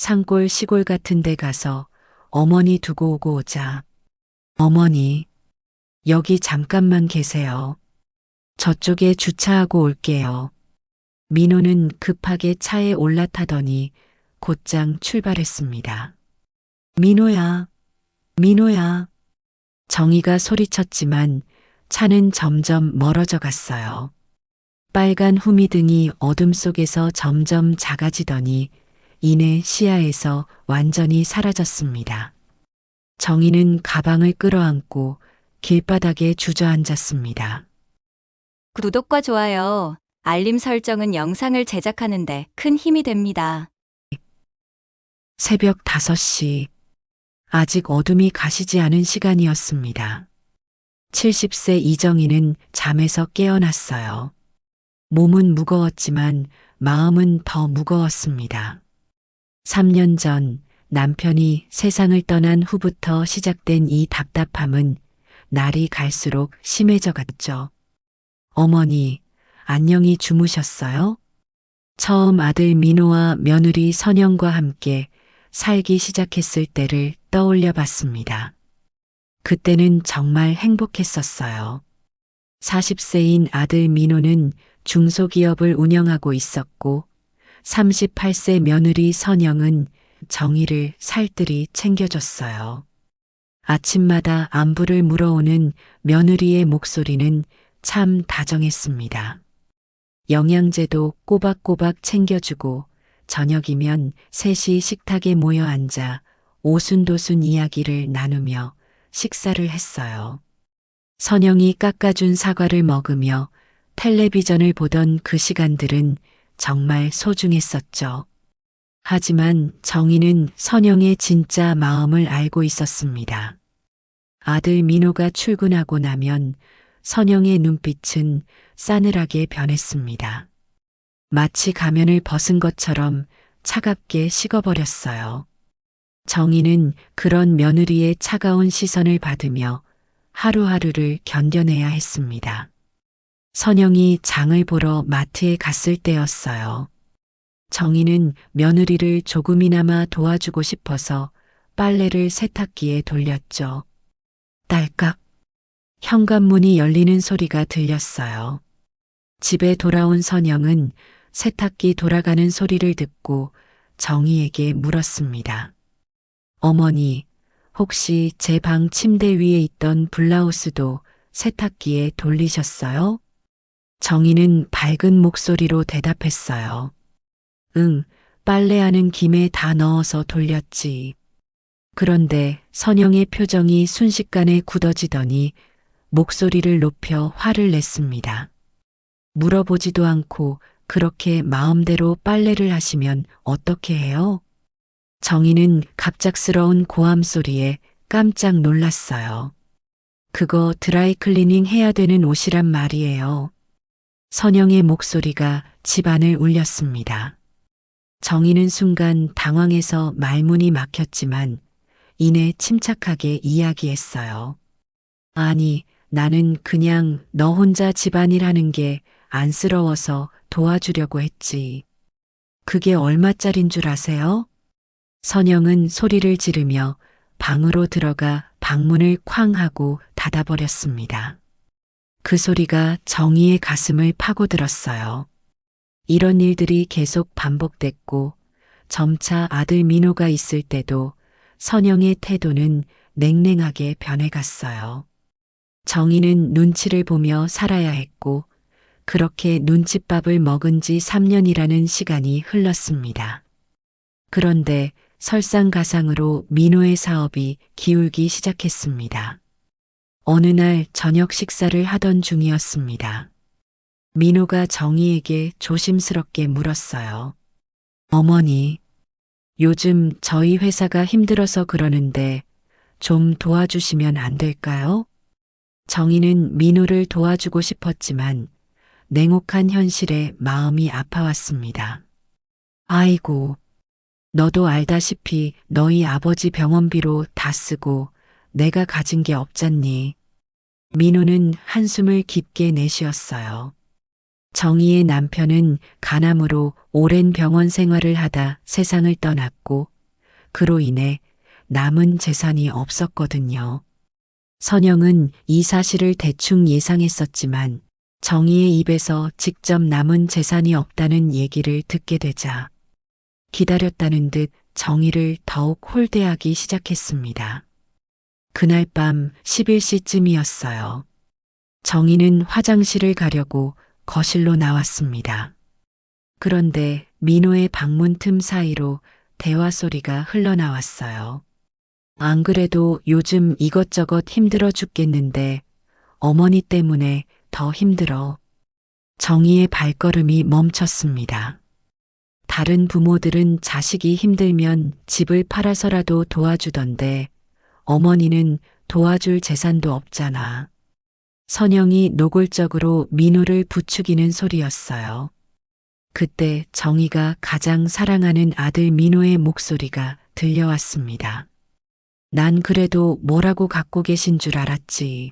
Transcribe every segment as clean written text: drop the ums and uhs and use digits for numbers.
산골 시골 같은 데 가서 어머니 두고 오고 오자. 어머니, 여기 잠깐만 계세요. 저쪽에 주차하고 올게요. 민호는 급하게 차에 올라타더니 곧장 출발했습니다. 민호야, 민호야. 정희가 소리쳤지만 차는 점점 멀어져 갔어요. 빨간 후미등이 어둠 속에서 점점 작아지더니 이내 시야에서 완전히 사라졌습니다. 정희는 가방을 끌어안고 길바닥에 주저앉았습니다. 구독과 좋아요, 알림 설정은 영상을 제작하는데 큰 힘이 됩니다. 새벽 5시. 아직 어둠이 가시지 않은 시간이었습니다. 70세 이정희는 잠에서 깨어났어요. 몸은 무거웠지만 마음은 더 무거웠습니다. 3년 전 남편이 세상을 떠난 후부터 시작된 이 답답함은 날이 갈수록 심해져 갔죠. 어머니, 안녕히 주무셨어요? 처음 아들 민호와 며느리 선영과 함께 살기 시작했을 때를 떠올려 봤습니다. 그때는 정말 행복했었어요. 40세인 아들 민호는 중소기업을 운영하고 있었고 38세 며느리 선영은 정희를 살뜰히 챙겨줬어요. 아침마다 안부를 물어오는 며느리의 목소리는 참 다정했습니다. 영양제도 꼬박꼬박 챙겨주고 저녁이면 셋이 식탁에 모여 앉아 오순도순 이야기를 나누며 식사를 했어요. 선영이 깎아준 사과를 먹으며 텔레비전을 보던 그 시간들은 정말 소중했었죠. 하지만 정희는 선영의 진짜 마음을 알고 있었습니다. 아들 민호가 출근하고 나면 선영의 눈빛은 싸늘하게 변했습니다. 마치 가면을 벗은 것처럼 차갑게 식어버렸어요. 정희는 그런 며느리의 차가운 시선을 받으며 하루하루를 견뎌내야 했습니다. 선영이 장을 보러 마트에 갔을 때였어요. 정희는 며느리를 조금이나마 도와주고 싶어서 빨래를 세탁기에 돌렸죠. 딸깍. 현관문이 열리는 소리가 들렸어요. 집에 돌아온 선영은 세탁기 돌아가는 소리를 듣고 정희에게 물었습니다. 어머니, 혹시 제 방 침대 위에 있던 블라우스도 세탁기에 돌리셨어요? 정희는 밝은 목소리로 대답했어요. 응, 빨래하는 김에 다 넣어서 돌렸지. 그런데 선영의 표정이 순식간에 굳어지더니 목소리를 높여 화를 냈습니다. 물어보지도 않고 그렇게 마음대로 빨래를 하시면 어떻게 해요? 정희는 갑작스러운 고함 소리에 깜짝 놀랐어요. 그거 드라이클리닝 해야 되는 옷이란 말이에요. 선영의 목소리가 집안을 울렸습니다. 정희는 순간 당황해서 말문이 막혔지만 이내 침착하게 이야기했어요. 아니, 나는 그냥 너 혼자 집안일 하는 게 안쓰러워서 도와주려고 했지. 그게 얼마짜린 줄 아세요? 선영은 소리를 지르며 방으로 들어가 방문을 쾅 하고 닫아버렸습니다. 그 소리가 정희의 가슴을 파고들었어요. 이런 일들이 계속 반복됐고 점차 아들 민호가 있을 때도 선영의 태도는 냉랭하게 변해갔어요. 정희는 눈치를 보며 살아야 했고 그렇게 눈칫밥을 먹은 지 3년이라는 시간이 흘렀습니다. 그런데 설상가상으로 민호의 사업이 기울기 시작했습니다. 어느 날 저녁 식사를 하던 중이었습니다. 민호가 정희에게 조심스럽게 물었어요. 어머니, 요즘 저희 회사가 힘들어서 그러는데 좀 도와주시면 안 될까요? 정희는 민호를 도와주고 싶었지만 냉혹한 현실에 마음이 아파왔습니다. 아이고, 너도 알다시피 너희 아버지 병원비로 다 쓰고 내가 가진 게 없잖니. 민호는 한숨을 깊게 내쉬었어요. 정희의 남편은 간암으로 오랜 병원 생활을 하다 세상을 떠났고 그로 인해 남은 재산이 없었거든요. 선영은 이 사실을 대충 예상했었지만 정희의 입에서 직접 남은 재산이 없다는 얘기를 듣게 되자 기다렸다는 듯 정희를 더욱 홀대하기 시작했습니다. 그날 밤 11시쯤이었어요. 정희는 화장실을 가려고 거실로 나왔습니다. 그런데 민호의 방문 틈 사이로 대화 소리가 흘러나왔어요. 안 그래도 요즘 이것저것 힘들어 죽겠는데 어머니 때문에 더 힘들어. 정희의 발걸음이 멈췄습니다. 다른 부모들은 자식이 힘들면 집을 팔아서라도 도와주던데 어머니는 도와줄 재산도 없잖아. 선영이 노골적으로 민호를 부추기는 소리였어요. 그때 정희가 가장 사랑하는 아들 민호의 목소리가 들려왔습니다. 난 그래도 뭐라고 갖고 계신 줄 알았지.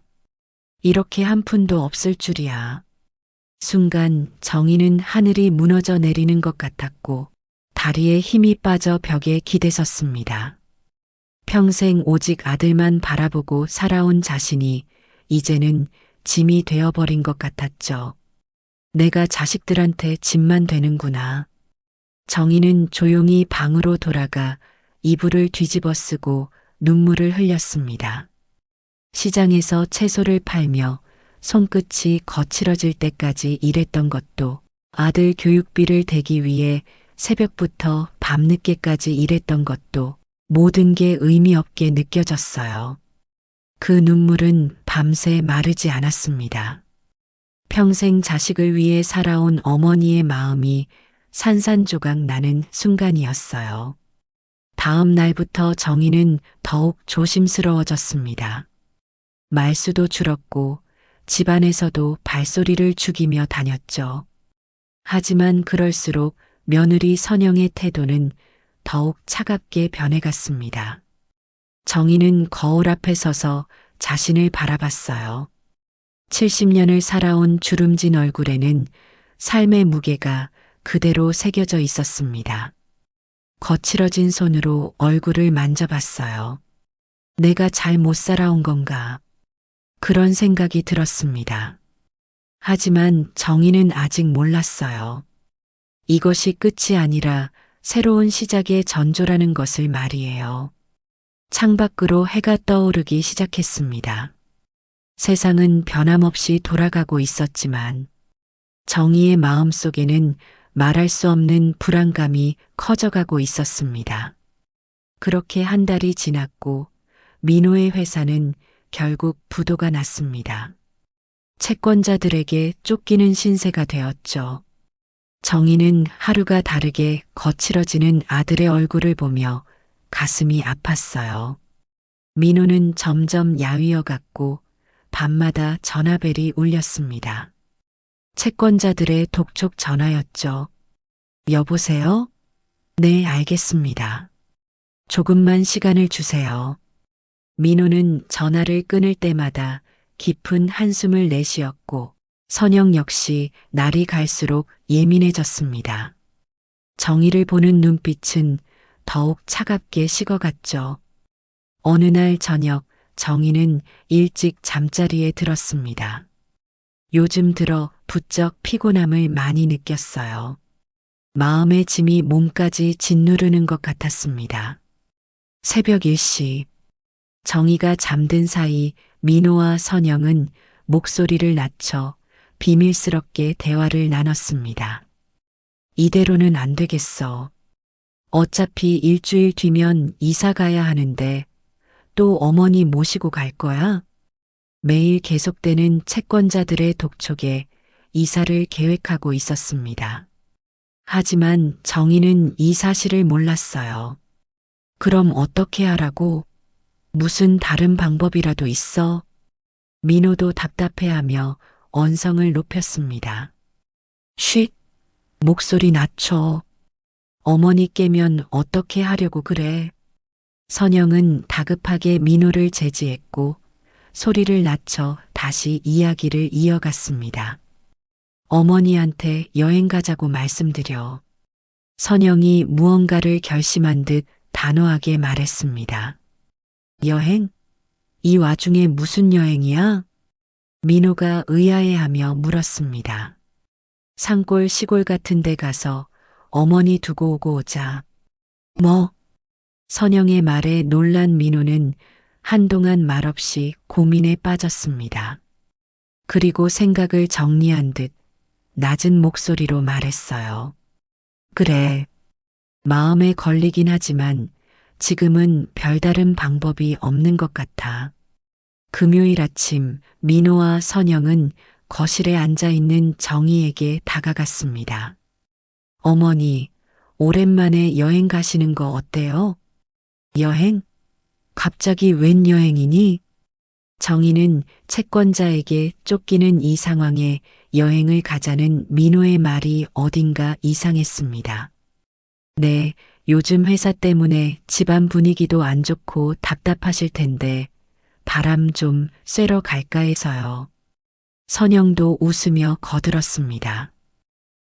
이렇게 한 푼도 없을 줄이야. 순간 정희는 하늘이 무너져 내리는 것 같았고 다리에 힘이 빠져 벽에 기대섰습니다. 평생 오직 아들만 바라보고 살아온 자신이 이제는 짐이 되어버린 것 같았죠. 내가 자식들한테 짐만 되는구나. 정희는 조용히 방으로 돌아가 이불을 뒤집어 쓰고 눈물을 흘렸습니다. 시장에서 채소를 팔며 손끝이 거칠어질 때까지 일했던 것도 아들 교육비를 대기 위해 새벽부터 밤늦게까지 일했던 것도 모든 게 의미 없게 느껴졌어요. 그 눈물은 밤새 마르지 않았습니다. 평생 자식을 위해 살아온 어머니의 마음이 산산조각 나는 순간이었어요. 다음 날부터 정희는 더욱 조심스러워졌습니다. 말수도 줄었고 집안에서도 발소리를 죽이며 다녔죠. 하지만 그럴수록 며느리 선영의 태도는 더욱 차갑게 변해갔습니다. 정희는 거울 앞에 서서 자신을 바라봤어요. 70년을 살아온 주름진 얼굴에는 삶의 무게가 그대로 새겨져 있었습니다. 거칠어진 손으로 얼굴을 만져봤어요. 내가 잘 못 살아온 건가? 그런 생각이 들었습니다. 하지만 정희는 아직 몰랐어요. 이것이 끝이 아니라 새로운 시작의 전조라는 것을 말이에요. 창밖으로 해가 떠오르기 시작했습니다. 세상은 변함없이 돌아가고 있었지만 정희의 마음속에는 말할 수 없는 불안감이 커져가고 있었습니다. 그렇게 한 달이 지났고 민호의 회사는 결국 부도가 났습니다. 채권자들에게 쫓기는 신세가 되었죠. 정희는 하루가 다르게 거칠어지는 아들의 얼굴을 보며 가슴이 아팠어요. 민호는 점점 야위어갔고 밤마다 전화벨이 울렸습니다. 채권자들의 독촉 전화였죠. 여보세요? 네, 알겠습니다. 조금만 시간을 주세요. 민호는 전화를 끊을 때마다 깊은 한숨을 내쉬었고 선영 역시 날이 갈수록 예민해졌습니다. 정희를 보는 눈빛은 더욱 차갑게 식어갔죠. 어느 날 저녁 정희는 일찍 잠자리에 들었습니다. 요즘 들어 부쩍 피곤함을 많이 느꼈어요. 마음의 짐이 몸까지 짓누르는 것 같았습니다. 새벽 1시 정희가 잠든 사이 민호와 선영은 목소리를 낮춰 비밀스럽게 대화를 나눴습니다. 이대로는 안 되겠어. 어차피 일주일 뒤면 이사 가야 하는데 또 어머니 모시고 갈 거야? 매일 계속되는 채권자들의 독촉에 이사를 계획하고 있었습니다. 하지만 정희는 이 사실을 몰랐어요. 그럼 어떻게 하라고? 무슨 다른 방법이라도 있어? 민호도 답답해하며 언성을 높였습니다. 쉿! 목소리 낮춰. 어머니 깨면 어떻게 하려고 그래? 선영은 다급하게 민호를 제지했고 소리를 낮춰 다시 이야기를 이어갔습니다. 어머니한테 여행 가자고 말씀드려. 선영이 무언가를 결심한 듯 단호하게 말했습니다. 여행? 이 와중에 무슨 여행이야? 민호가 의아해하며 물었습니다. 산골 시골 같은 데 가서 어머니 두고 오고 오자. 뭐? 선영의 말에 놀란 민호는 한동안 말없이 고민에 빠졌습니다. 그리고 생각을 정리한 듯 낮은 목소리로 말했어요. 그래. 마음에 걸리긴 하지만 지금은 별다른 방법이 없는 것 같아. 금요일 아침 민호와 선영은 거실에 앉아 있는 정희에게 다가갔습니다. 어머니, 오랜만에 여행 가시는 거 어때요? 여행? 갑자기 웬 여행이니? 정희는 채권자에게 쫓기는 이 상황에 여행을 가자는 민호의 말이 어딘가 이상했습니다. 네, 요즘 회사 때문에 집안 분위기도 안 좋고 답답하실 텐데 바람 좀 쐬러 갈까 해서요. 선영도 웃으며 거들었습니다.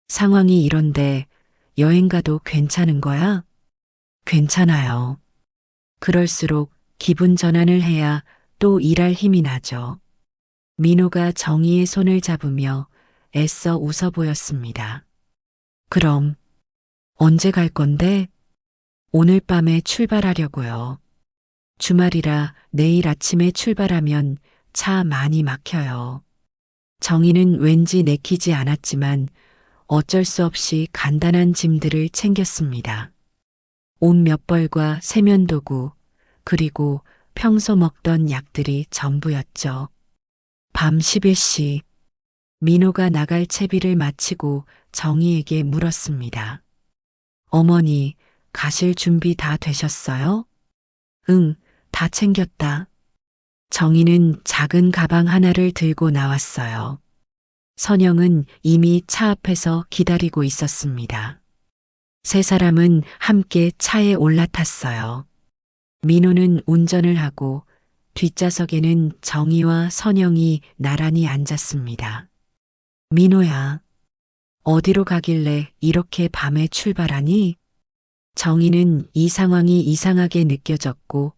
상황이 이런데 여행 가도 괜찮은 거야? 괜찮아요. 그럴수록 기분 전환을 해야 또 일할 힘이 나죠. 민호가 정희의 손을 잡으며 애써 웃어 보였습니다. 그럼 언제 갈 건데? 오늘 밤에 출발하려고요. 주말이라 내일 아침에 출발하면 차 많이 막혀요. 정희는 왠지 내키지 않았지만 어쩔 수 없이 간단한 짐들을 챙겼습니다. 옷 몇 벌과 세면도구, 그리고 평소 먹던 약들이 전부였죠. 밤 11시, 민호가 나갈 채비를 마치고 정희에게 물었습니다. 어머니, 가실 준비 다 되셨어요? 응, 다 챙겼다. 정희는 작은 가방 하나를 들고 나왔어요. 선영은 이미 차 앞에서 기다리고 있었습니다. 세 사람은 함께 차에 올라탔어요. 민호는 운전을 하고 뒷좌석에는 정희와 선영이 나란히 앉았습니다. 민호야, 어디로 가길래 이렇게 밤에 출발하니? 정희는 이 상황이 이상하게 느껴졌고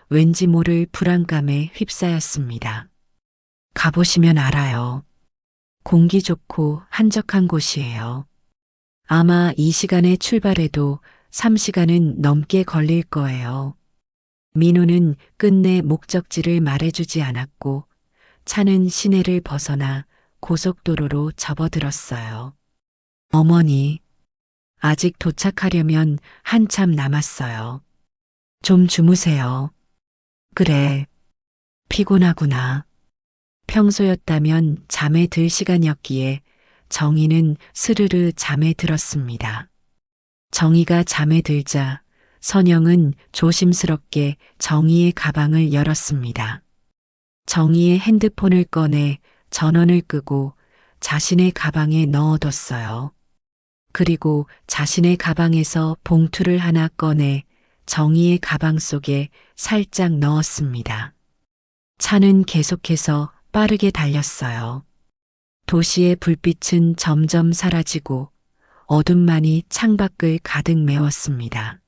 왠지 모를 불안감에 휩싸였습니다. 가보시면 알아요. 공기 좋고 한적한 곳이에요. 아마 이 시간에 출발해도 3시간은 넘게 걸릴 거예요. 민호는 끝내 목적지를 말해주지 않았고 차는 시내를 벗어나 고속도로로 접어들었어요. 어머니, 아직 도착하려면 한참 남았어요. 좀 주무세요. 그래, 피곤하구나. 평소였다면 잠에 들 시간이었기에 정희는 스르르 잠에 들었습니다. 정희가 잠에 들자 선영은 조심스럽게 정희의 가방을 열었습니다. 정희의 핸드폰을 꺼내 전원을 끄고 자신의 가방에 넣어뒀어요. 그리고 자신의 가방에서 봉투를 하나 꺼내 정희의 가방 속에 살짝 넣었습니다. 차는 계속해서 빠르게 달렸어요. 도시의 불빛은 점점 사라지고 어둠만이 창밖을 가득 메웠습니다.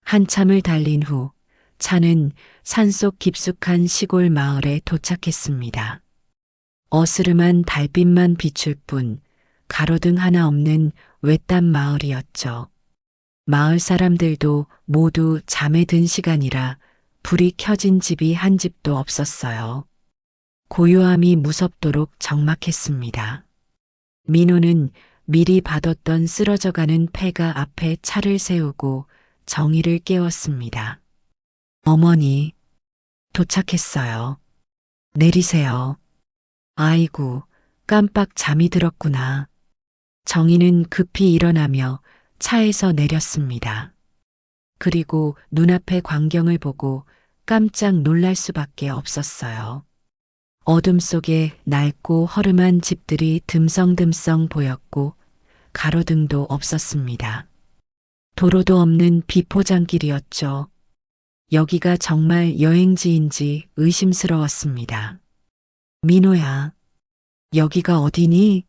한참을 달린 후 차는 산속 깊숙한 시골 마을에 도착했습니다. 어스름한 달빛만 비출 뿐 가로등 하나 없는 외딴 마을이었죠. 마을 사람들도 모두 잠에 든 시간이라 불이 켜진 집이 한 집도 없었어요. 고요함이 무섭도록 적막했습니다. 민호는 미리 받았던 쓰러져가는 폐가 앞에 차를 세우고 정희를 깨웠습니다. 어머니, 도착했어요. 내리세요. 아이고, 깜빡 잠이 들었구나. 정희는 급히 일어나며 차에서 내렸습니다. 그리고 눈앞의 광경을 보고 깜짝 놀랄 수밖에 없었어요. 어둠 속에 낡고 허름한 집들이 듬성듬성 보였고 가로등도 없었습니다. 도로도 없는 비포장길이었죠. 여기가 정말 여행지인지 의심스러웠습니다. 민호야, 여기가 어디니?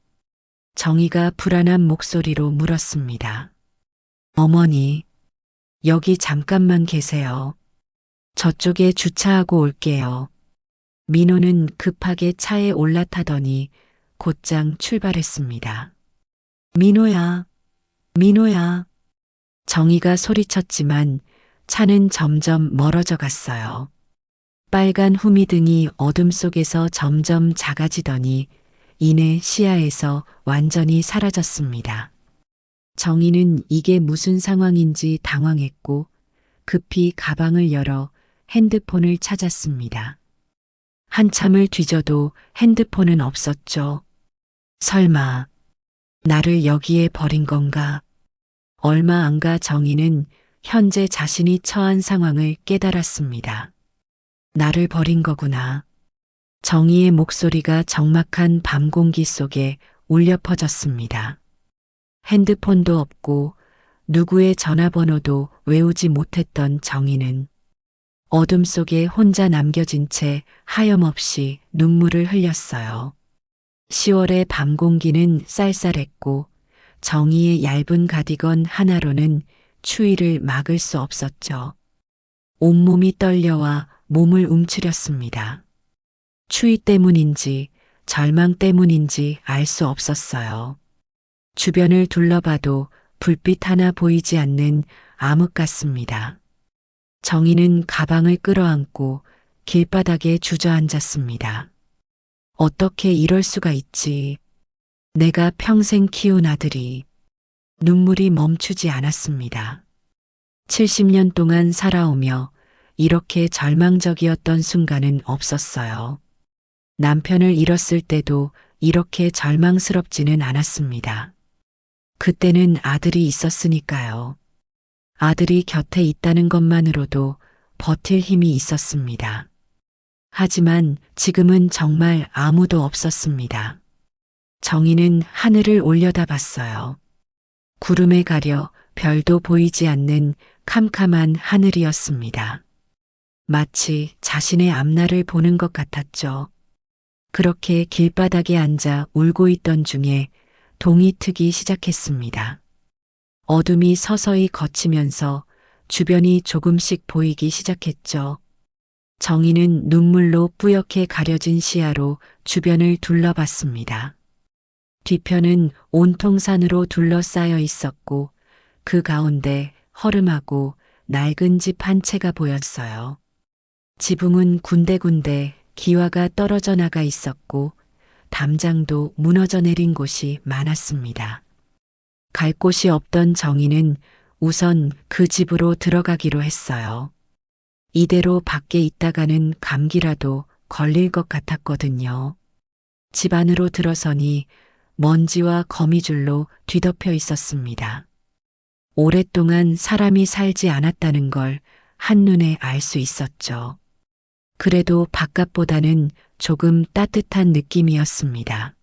정희가 불안한 목소리로 물었습니다. 어머니, 여기 잠깐만 계세요. 저쪽에 주차하고 올게요. 민호는 급하게 차에 올라타더니 곧장 출발했습니다. 민호야, 민호야. 정희가 소리쳤지만 차는 점점 멀어져 갔어요. 빨간 후미등이 어둠 속에서 점점 작아지더니 이내 시야에서 완전히 사라졌습니다. 정희는 이게 무슨 상황인지 당황했고 급히 가방을 열어 핸드폰을 찾았습니다. 한참을 뒤져도 핸드폰은 없었죠. 설마 나를 여기에 버린 건가? 얼마 안 가 정희는 현재 자신이 처한 상황을 깨달았습니다. 나를 버린 거구나. 정희의 목소리가 적막한 밤 공기 속에 울려 퍼졌습니다. 핸드폰도 없고 누구의 전화번호도 외우지 못했던 정희는 어둠 속에 혼자 남겨진 채 하염없이 눈물을 흘렸어요. 10월의 밤 공기는 쌀쌀했고 정희의 얇은 가디건 하나로는 추위를 막을 수 없었죠. 온몸이 떨려와 몸을 움츠렸습니다. 추위 때문인지 절망 때문인지 알 수 없었어요. 주변을 둘러봐도 불빛 하나 보이지 않는 암흑 같습니다. 정희는 가방을 끌어안고 길바닥에 주저앉았습니다. 어떻게 이럴 수가 있지? 내가 평생 키운 아들이. 눈물이 멈추지 않았습니다. 70년 동안 살아오며 이렇게 절망적이었던 순간은 없었어요. 남편을 잃었을 때도 이렇게 절망스럽지는 않았습니다. 그때는 아들이 있었으니까요. 아들이 곁에 있다는 것만으로도 버틸 힘이 있었습니다. 하지만 지금은 정말 아무도 없었습니다. 정희는 하늘을 올려다봤어요. 구름에 가려 별도 보이지 않는 캄캄한 하늘이었습니다. 마치 자신의 앞날을 보는 것 같았죠. 그렇게 길바닥에 앉아 울고 있던 중에 동이 트기 시작했습니다. 어둠이 서서히 걷히면서 주변이 조금씩 보이기 시작했죠. 정희는 눈물로 뿌옇게 가려진 시야로 주변을 둘러봤습니다. 뒤편은 온통 산으로 둘러싸여 있었고 그 가운데 허름하고 낡은 집 한 채가 보였어요. 지붕은 군데군데 기와가 떨어져 나가 있었고 담장도 무너져 내린 곳이 많았습니다. 갈 곳이 없던 정희는 우선 그 집으로 들어가기로 했어요. 이대로 밖에 있다가는 감기라도 걸릴 것 같았거든요. 집 안으로 들어서니 먼지와 거미줄로 뒤덮여 있었습니다. 오랫동안 사람이 살지 않았다는 걸 한눈에 알 수 있었죠. 그래도 바깥보다는 조금 따뜻한 느낌이었습니다.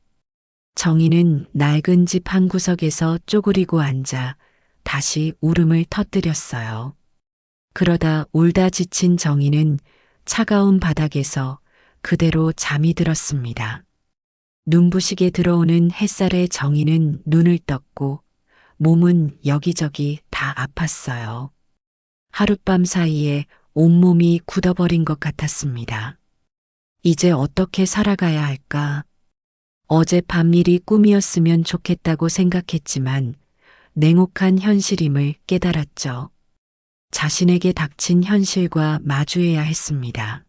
정희는 낡은 집 한 구석에서 쪼그리고 앉아 다시 울음을 터뜨렸어요. 그러다 울다 지친 정희는 차가운 바닥에서 그대로 잠이 들었습니다. 눈부시게 들어오는 햇살에 정희는 눈을 떴고 몸은 여기저기 다 아팠어요. 하룻밤 사이에 온몸이 굳어버린 것 같았습니다. 이제 어떻게 살아가야 할까? 어젯밤 일이 꿈이었으면 좋겠다고 생각했지만 냉혹한 현실임을 깨달았죠. 자신에게 닥친 현실과 마주해야 했습니다.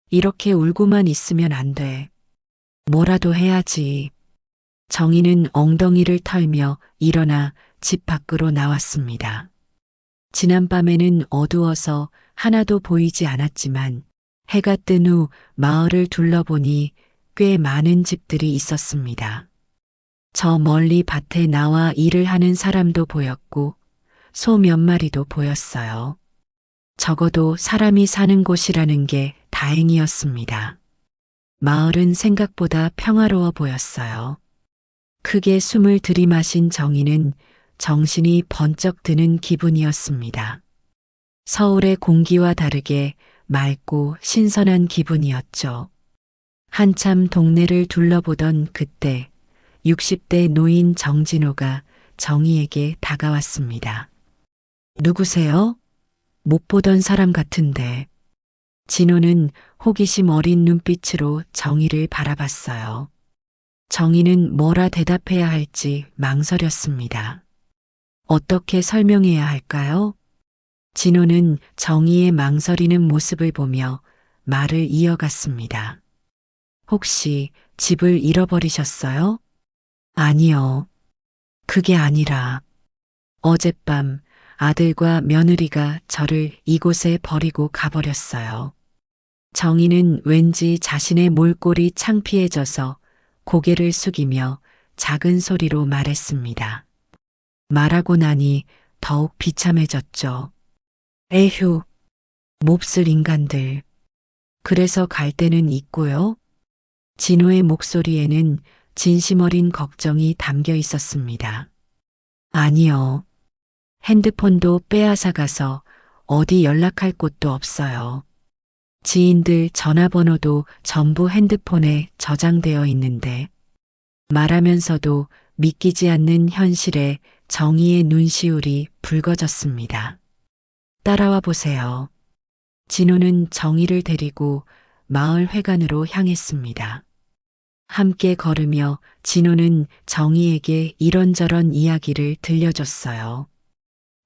이렇게 울고만 있으면 안 돼. 뭐라도 해야지. 정희는 엉덩이를 털며 일어나 집 밖으로 나왔습니다. 지난밤에는 어두워서 하나도 보이지 않았지만 해가 뜬 후 마을을 둘러보니 꽤 많은 집들이 있었습니다. 저 멀리 밭에 나와 일을 하는 사람도 보였고 소 몇 마리도 보였어요. 적어도 사람이 사는 곳이라는 게 다행이었습니다. 마을은 생각보다 평화로워 보였어요. 크게 숨을 들이마신 정희는 정신이 번쩍 드는 기분이었습니다. 서울의 공기와 다르게 맑고 신선한 기분이었죠. 한참 동네를 둘러보던 그때 60대 노인 정진호가 정희에게 다가왔습니다. 누구세요? 못 보던 사람 같은데. 진호는 호기심 어린 눈빛으로 정희를 바라봤어요. 정희는 뭐라 대답해야 할지 망설였습니다. 어떻게 설명해야 할까요? 진호는 정희의 망설이는 모습을 보며 말을 이어갔습니다. 혹시 집을 잃어버리셨어요? 아니요. 그게 아니라 어젯밤 아들과 며느리가 저를 이곳에 버리고 가버렸어요. 정희는 왠지 자신의 몰골이 창피해져서 고개를 숙이며 작은 소리로 말했습니다. 말하고 나니 더욱 비참해졌죠. 에휴, 몹쓸 인간들. 그래서 갈 데는 있고요. 진호의 목소리에는 진심 어린 걱정이 담겨 있었습니다. 아니요. 핸드폰도 빼앗아 가서 어디 연락할 곳도 없어요. 지인들 전화번호도 전부 핸드폰에 저장되어 있는데 말하면서도 믿기지 않는 현실에 정희의 눈시울이 붉어졌습니다. 따라와 보세요. 진호는 정희를 데리고 마을 회관으로 향했습니다. 함께 걸으며 진호는 정희에게 이런저런 이야기를 들려줬어요.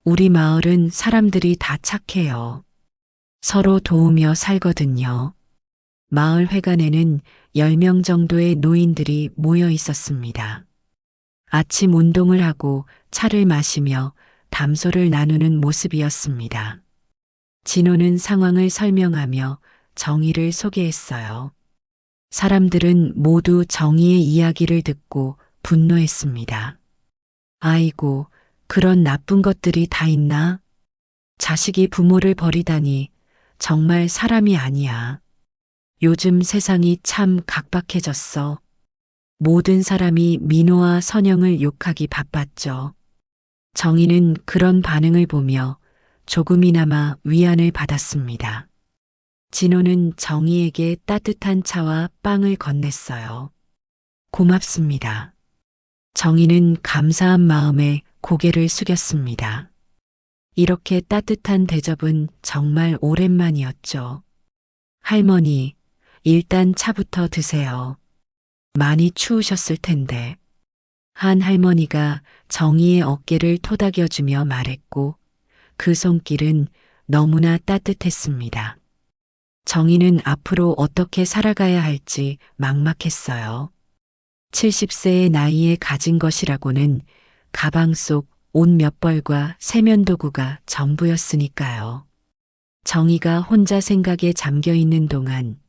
우리 마을은 사람들이 다 착해요. 서로 도우며 살거든요. 마을 회관에는 10명 정도의 노인들이 모여 있었습니다. 아침 운동을 하고 차를 마시며 담소를 나누는 모습이었습니다. 진호는 상황을 설명하며 정희를 소개했어요. 사람들은 모두 정희의 이야기를 듣고 분노했습니다. 아이고, 그런 나쁜 것들이 다 있나? 자식이 부모를 버리다니 정말 사람이 아니야. 요즘 세상이 참 각박해졌어. 모든 사람이 민호와 선영을 욕하기 바빴죠. 정희는 그런 반응을 보며 조금이나마 위안을 받았습니다. 진호는 정희에게 따뜻한 차와 빵을 건넸어요. 고맙습니다. 정희는 감사한 마음에 고개를 숙였습니다. 이렇게 따뜻한 대접은 정말 오랜만이었죠. 할머니, 일단 차부터 드세요. 많이 추우셨을 텐데. 한 할머니가 정희의 어깨를 토닥여주며 말했고 그 손길은 너무나 따뜻했습니다. 정희는 앞으로 어떻게 살아가야 할지 막막했어요. 70세의 나이에 가진 것이라고는 가방 속 옷 몇 벌과 세면도구가 전부였으니까요. 정희가 혼자 생각에 잠겨 있는 동안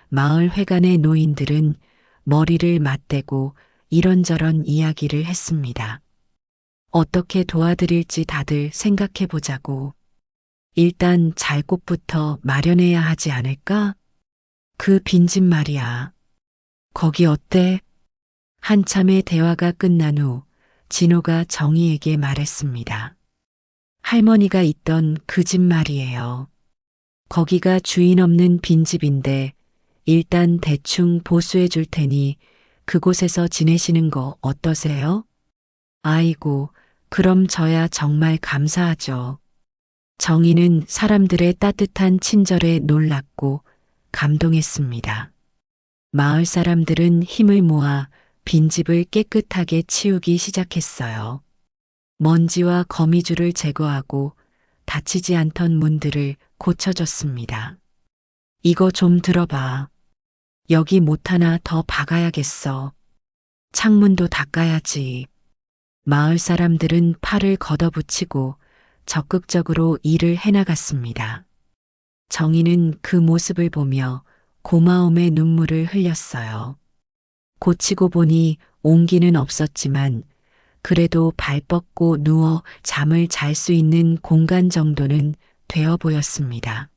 마을 회관의 노인들은 머리를 맞대고 이런저런 이야기를 했습니다. 어떻게 도와드릴지 다들 생각해 보자고. 일단 잘 곳부터 마련해야 하지 않을까? 그 빈집 말이야. 거기 어때? 한참의 대화가 끝난 후 진호가 정희에게 말했습니다. 할머니가 있던 그 집 말이에요. 거기가 주인 없는 빈집인데 일단 대충 보수해 줄 테니 그곳에서 지내시는 거 어떠세요? 아이고, 그럼 저야 정말 감사하죠. 정희는 사람들의 따뜻한 친절에 놀랐고 감동했습니다. 마을 사람들은 힘을 모아 빈집을 깨끗하게 치우기 시작했어요. 먼지와 거미줄을 제거하고 닫히지 않던 문들을 고쳐줬습니다. 이거 좀 들어봐. 여기 못 하나 더 박아야겠어. 창문도 닦아야지. 마을 사람들은 팔을 걷어붙이고 적극적으로 일을 해나갔습니다. 정희는 그 모습을 보며 고마움의 눈물을 흘렸어요. 고치고 보니 온기는 없었지만 그래도 발 뻗고 누워 잠을 잘 수 있는 공간 정도는 되어 보였습니다.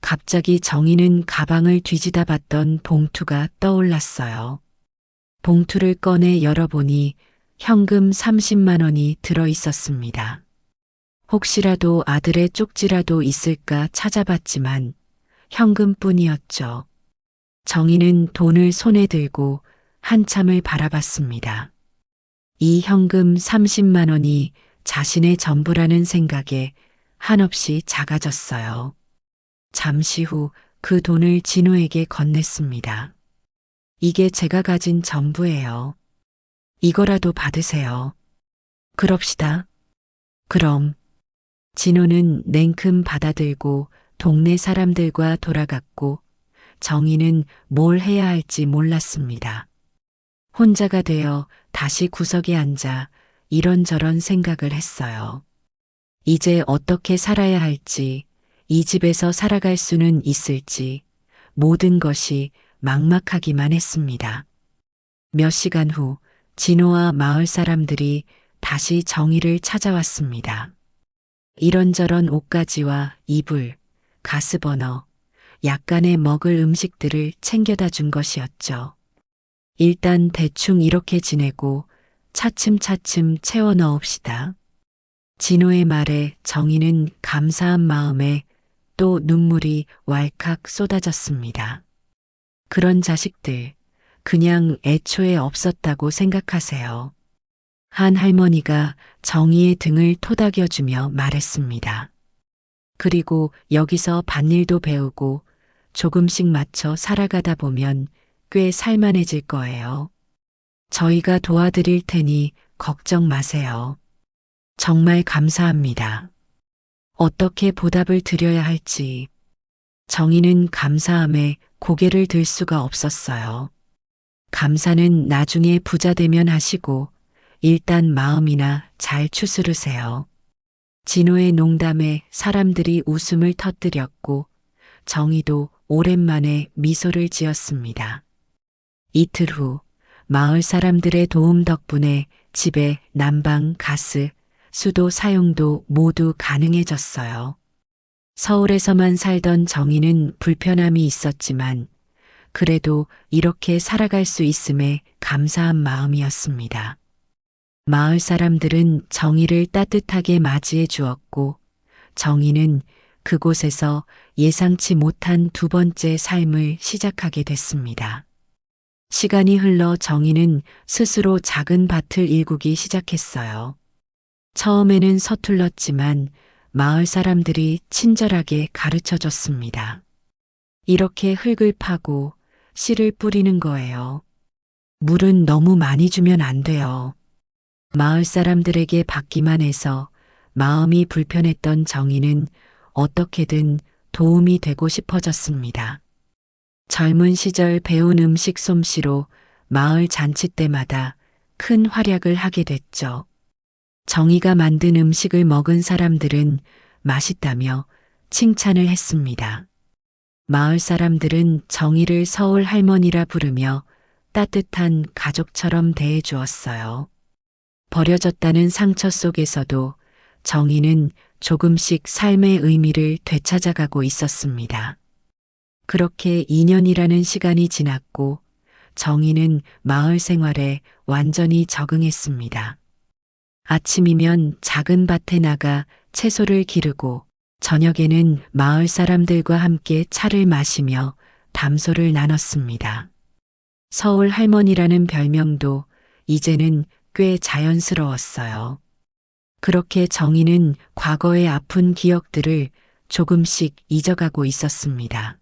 갑자기 정희는 가방을 뒤지다 봤던 봉투가 떠올랐어요. 봉투를 꺼내 열어보니 현금 30만 원이 들어 있었습니다. 혹시라도 아들의 쪽지라도 있을까 찾아봤지만 현금뿐이었죠. 정희는 돈을 손에 들고 한참을 바라봤습니다. 이 현금 30만 원이 자신의 전부라는 생각에 한없이 작아졌어요. 잠시 후 그 돈을 진호에게 건넸습니다. 이게 제가 가진 전부예요. 이거라도 받으세요. 그럽시다. 그럼. 진호는 냉큼 받아들고 동네 사람들과 돌아갔고 정희는 뭘 해야 할지 몰랐습니다. 혼자가 되어 다시 구석에 앉아 이런저런 생각을 했어요. 이제 어떻게 살아야 할지, 이 집에서 살아갈 수는 있을지, 모든 것이 막막하기만 했습니다. 몇 시간 후 진호와 마을 사람들이 다시 정희를 찾아왔습니다. 이런저런 옷가지와 이불, 가스버너, 약간의 먹을 음식들을 챙겨다 준 것이었죠. 일단 대충 이렇게 지내고 차츰차츰 채워 넣읍시다. 진호의 말에 정희는 감사한 마음에 또 눈물이 왈칵 쏟아졌습니다. 그런 자식들, 그냥 애초에 없었다고 생각하세요. 한 할머니가 정희의 등을 토닥여주며 말했습니다. 그리고 여기서 밭일도 배우고 조금씩 맞춰 살아가다 보면 꽤 살만해질 거예요. 저희가 도와드릴 테니 걱정 마세요. 정말 감사합니다. 어떻게 보답을 드려야 할지. 정희는 감사함에 고개를 들 수가 없었어요. 감사는 나중에 부자 되면 하시고 일단 마음이나 잘 추스르세요. 진호의 농담에 사람들이 웃음을 터뜨렸고 정희도 오랜만에 미소를 지었습니다. 이틀 후 마을 사람들의 도움 덕분에 집에 난방, 가스, 수도 사용도 모두 가능해졌어요. 서울에서만 살던 정희는 불편함이 있었지만 그래도 이렇게 살아갈 수 있음에 감사한 마음이었습니다. 마을 사람들은 정희를 따뜻하게 맞이해 주었고 정희는 그곳에서 예상치 못한 두 번째 삶을 시작하게 됐습니다. 시간이 흘러 정희는 스스로 작은 밭을 일구기 시작했어요. 처음에는 서툴렀지만 마을 사람들이 친절하게 가르쳐 줬습니다. 이렇게 흙을 파고 씨를 뿌리는 거예요. 물은 너무 많이 주면 안 돼요. 마을 사람들에게 받기만 해서 마음이 불편했던 정희는 어떻게든 도움이 되고 싶어졌습니다. 젊은 시절 배운 음식 솜씨로 마을 잔치 때마다 큰 활약을 하게 됐죠. 정희가 만든 음식을 먹은 사람들은 맛있다며 칭찬을 했습니다. 마을 사람들은 정희를 서울 할머니라 부르며 따뜻한 가족처럼 대해 주었어요. 버려졌다는 상처 속에서도 정희는 조금씩 삶의 의미를 되찾아가고 있었습니다. 그렇게 2년이라는 시간이 지났고 정희는 마을 생활에 완전히 적응했습니다. 아침이면 작은 밭에 나가 채소를 기르고 저녁에는 마을 사람들과 함께 차를 마시며 담소를 나눴습니다. 서울 할머니라는 별명도 이제는 꽤 자연스러웠어요. 그렇게 정희는 과거의 아픈 기억들을 조금씩 잊어가고 있었습니다.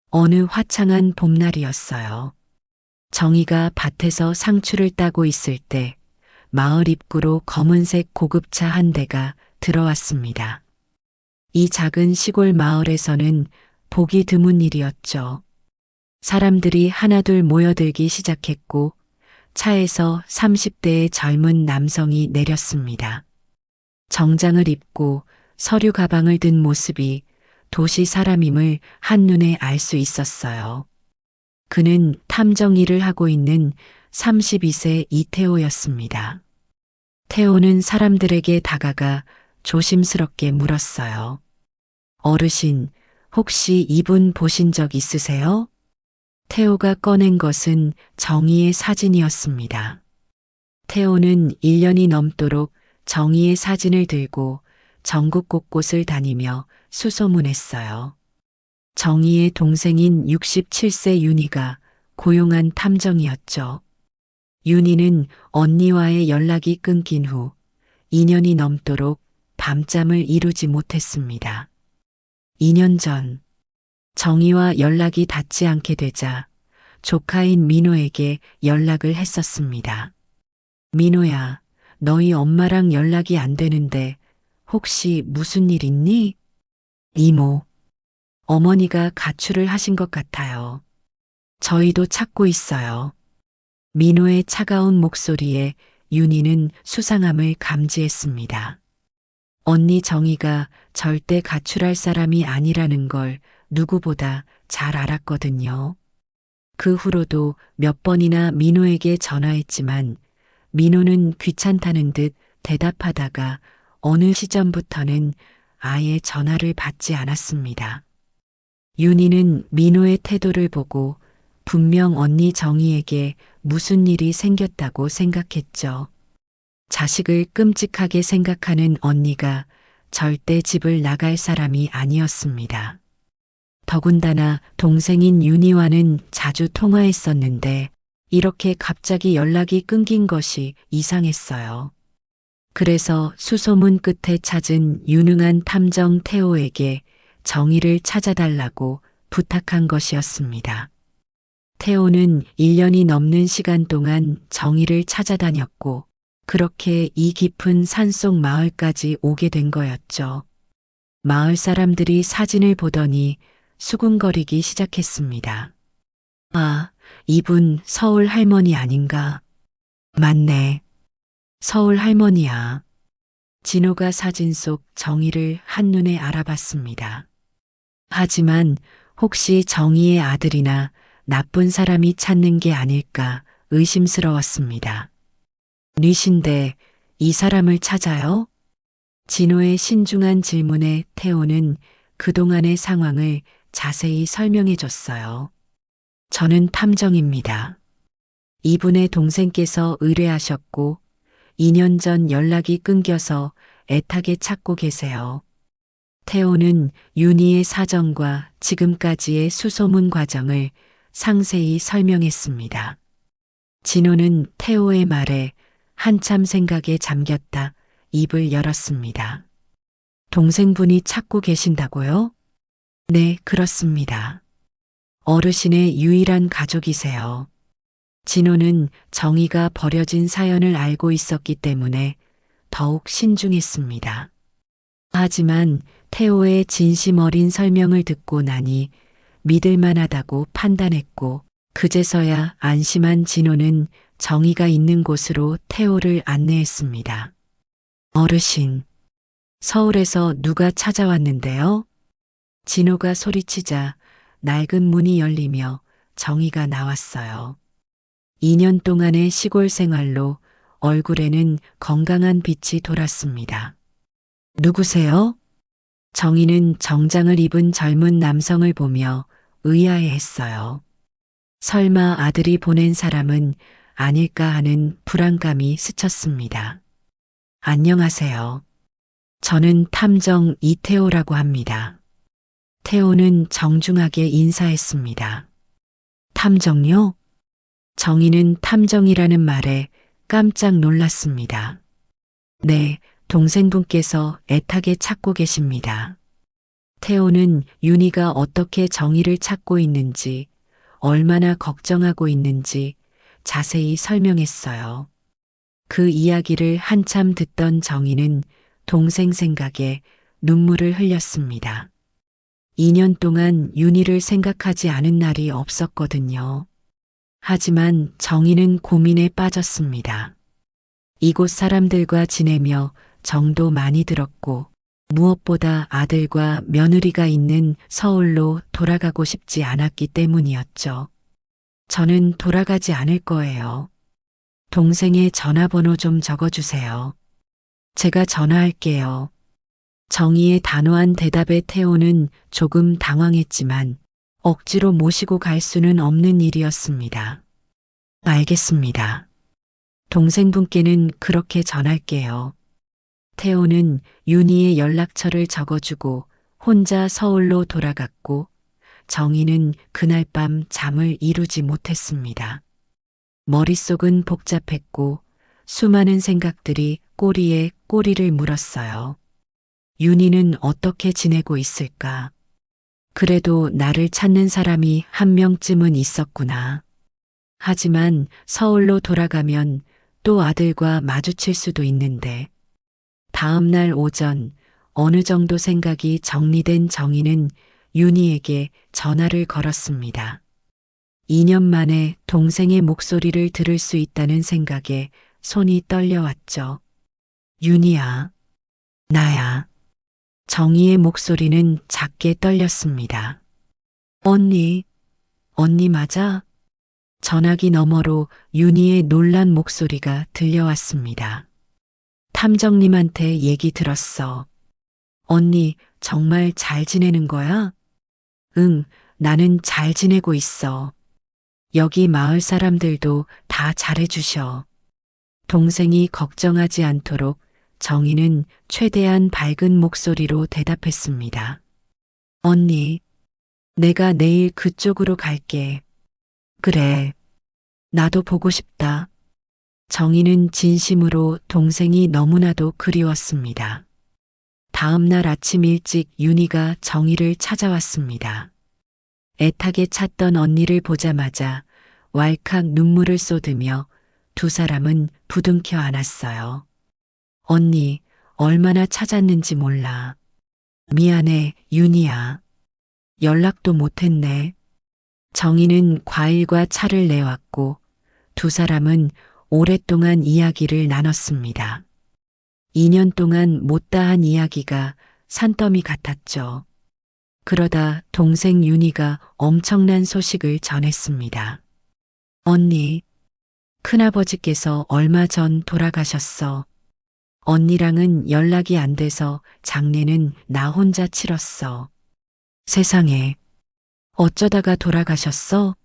어느 화창한 봄날이었어요. 정희가 밭에서 상추를 따고 있을 때 마을 입구로 검은색 고급차 한 대가 들어왔습니다. 이 작은 시골 마을에서는 보기 드문 일이었죠. 사람들이 하나둘 모여들기 시작했고 차에서 30대의 젊은 남성이 내렸습니다. 정장을 입고 서류 가방을 든 모습이 도시 사람임을 한눈에 알 수 있었어요. 그는 탐정 일을 하고 있는 32세 이태호였습니다. 태호는 사람들에게 다가가 조심스럽게 물었어요. 어르신, 혹시 이분 보신 적 있으세요? 태호가 꺼낸 것은 정희의 사진이었습니다. 태호는 1년이 넘도록 정희의 사진을 들고 전국 곳곳을 다니며 수소문했어요. 정희의 동생인 67세 윤희가 고용한 탐정이었죠. 윤희는 언니와의 연락이 끊긴 후 2년이 넘도록 밤잠을 이루지 못했습니다. 2년 전 정희와 연락이 닿지 않게 되자 조카인 민호에게 연락을 했었습니다. 민호야, 너희 엄마랑 연락이 안 되는데 혹시 무슨 일 있니? 이모, 어머니가 가출을 하신 것 같아요. 저희도 찾고 있어요. 민호의 차가운 목소리에 윤희는 수상함을 감지했습니다. 언니 정희가 절대 가출할 사람이 아니라는 걸 누구보다 잘 알았거든요. 그 후로도 몇 번이나 민호에게 전화했지만 민호는 귀찮다는 듯 대답하다가 어느 시점부터는 아예 전화를 받지 않았습니다. 윤희는 민호의 태도를 보고 분명 언니 정희에게 무슨 일이 생겼다고 생각했죠. 자식을 끔찍하게 생각하는 언니가 절대 집을 나갈 사람이 아니었습니다. 더군다나 동생인 윤희와는 자주 통화했었는데 이렇게 갑자기 연락이 끊긴 것이 이상했어요. 그래서 수소문 끝에 찾은 유능한 탐정 태호에게 정희를 찾아달라고 부탁한 것이었습니다. 태호는 1년이 넘는 시간 동안 정희를 찾아다녔고 그렇게 이 깊은 산속 마을까지 오게 된 거였죠. 마을 사람들이 사진을 보더니 수군거리기 시작했습니다. 아, 이분 서울 할머니 아닌가? 맞네. 서울 할머니야. 진호가 사진 속 정희를 한눈에 알아봤습니다. 하지만 혹시 정희의 아들이나 나쁜 사람이 찾는 게 아닐까 의심스러웠습니다. 뉘신데 이 사람을 찾아요? 진호의 신중한 질문에 태호는 그동안의 상황을 자세히 설명해 줬어요. 저는 탐정입니다. 이분의 동생께서 의뢰하셨고 2년 전 연락이 끊겨서 애타게 찾고 계세요. 태호는 윤희의 사정과 지금까지의 수소문 과정을 상세히 설명했습니다. 진호는 태호의 말에 한참 생각에 잠겼다 입을 열었습니다. 동생분이 찾고 계신다고요? 네, 그렇습니다. 어르신의 유일한 가족이세요. 진호는 정희가 버려진 사연을 알고 있었기 때문에 더욱 신중했습니다. 하지만 태호의 진심 어린 설명을 듣고 나니 믿을 만하다고 판단했고 그제서야 안심한 진호는 정희가 있는 곳으로 태호를 안내했습니다. 어르신, 서울에서 누가 찾아왔는데요? 진호가 소리치자 낡은 문이 열리며 정희가 나왔어요. 2년 동안의 시골 생활로 얼굴에는 건강한 빛이 돌았습니다. 누구세요? 정희는 정장을 입은 젊은 남성을 보며 의아해했어요. 설마 아들이 보낸 사람은 아닐까 하는 불안감이 스쳤습니다. 안녕하세요. 저는 탐정 이태호라고 합니다. 태호는 정중하게 인사했습니다. 탐정요? 정희는 탐정이라는 말에 깜짝 놀랐습니다. 네, 동생분께서 애타게 찾고 계십니다. 태호는 윤희가 어떻게 정희를 찾고 있는지, 얼마나 걱정하고 있는지 자세히 설명했어요. 그 이야기를 한참 듣던 정희는 동생 생각에 눈물을 흘렸습니다. 2년 동안 윤희를 생각하지 않은 날이 없었거든요. 하지만 정희는 고민에 빠졌습니다. 이곳 사람들과 지내며 정도 많이 들었고 무엇보다 아들과 며느리가 있는 서울로 돌아가고 싶지 않았기 때문이었죠. 저는 돌아가지 않을 거예요. 동생의 전화번호 좀 적어주세요. 제가 전화할게요. 정희의 단호한 대답에 태호는 조금 당황했지만 억지로 모시고 갈 수는 없는 일이었습니다. 알겠습니다. 동생분께는 그렇게 전할게요. 태호는 윤희의 연락처를 적어주고 혼자 서울로 돌아갔고 정희는 그날 밤 잠을 이루지 못했습니다. 머릿속은 복잡했고 수많은 생각들이 꼬리에 꼬리를 물었어요. 윤희는 어떻게 지내고 있을까? 그래도 나를 찾는 사람이 한 명쯤은 있었구나. 하지만 서울로 돌아가면 또 아들과 마주칠 수도 있는데. 다음 날 오전 어느 정도 생각이 정리된 정희는 윤희에게 전화를 걸었습니다. 2년 만에 동생의 목소리를 들을 수 있다는 생각에 손이 떨려왔죠. 윤희야, 나야. 정희의 목소리는 작게 떨렸습니다. 언니, 언니 맞아? 전화기 너머로 윤희의 놀란 목소리가 들려왔습니다. 탐정님한테 얘기 들었어. 언니 정말 잘 지내는 거야? 응, 나는 잘 지내고 있어. 여기 마을 사람들도 다 잘해주셔. 동생이 걱정하지 않도록 정희는 최대한 밝은 목소리로 대답했습니다. 언니, 내가 내일 그쪽으로 갈게. 그래, 나도 보고 싶다. 정희는 진심으로 동생이 너무나도 그리웠습니다. 다음 날 아침 일찍 윤희가 정희를 찾아왔습니다. 애타게 찾던 언니를 보자마자 왈칵 눈물을 쏟으며 두 사람은 부둥켜 안았어요. 언니, 얼마나 찾았는지 몰라. 미안해, 윤희야. 연락도 못했네. 정희는 과일과 차를 내왔고 두 사람은 오랫동안 이야기를 나눴습니다. 2년 동안 못다한 이야기가 산더미 같았죠. 그러다 동생 윤희가 엄청난 소식을 전했습니다. 언니, 큰아버지께서 얼마 전 돌아가셨어. 언니랑은 연락이 안 돼서 장례는 나 혼자 치렀어. 세상에, 어쩌다가 돌아가셨어?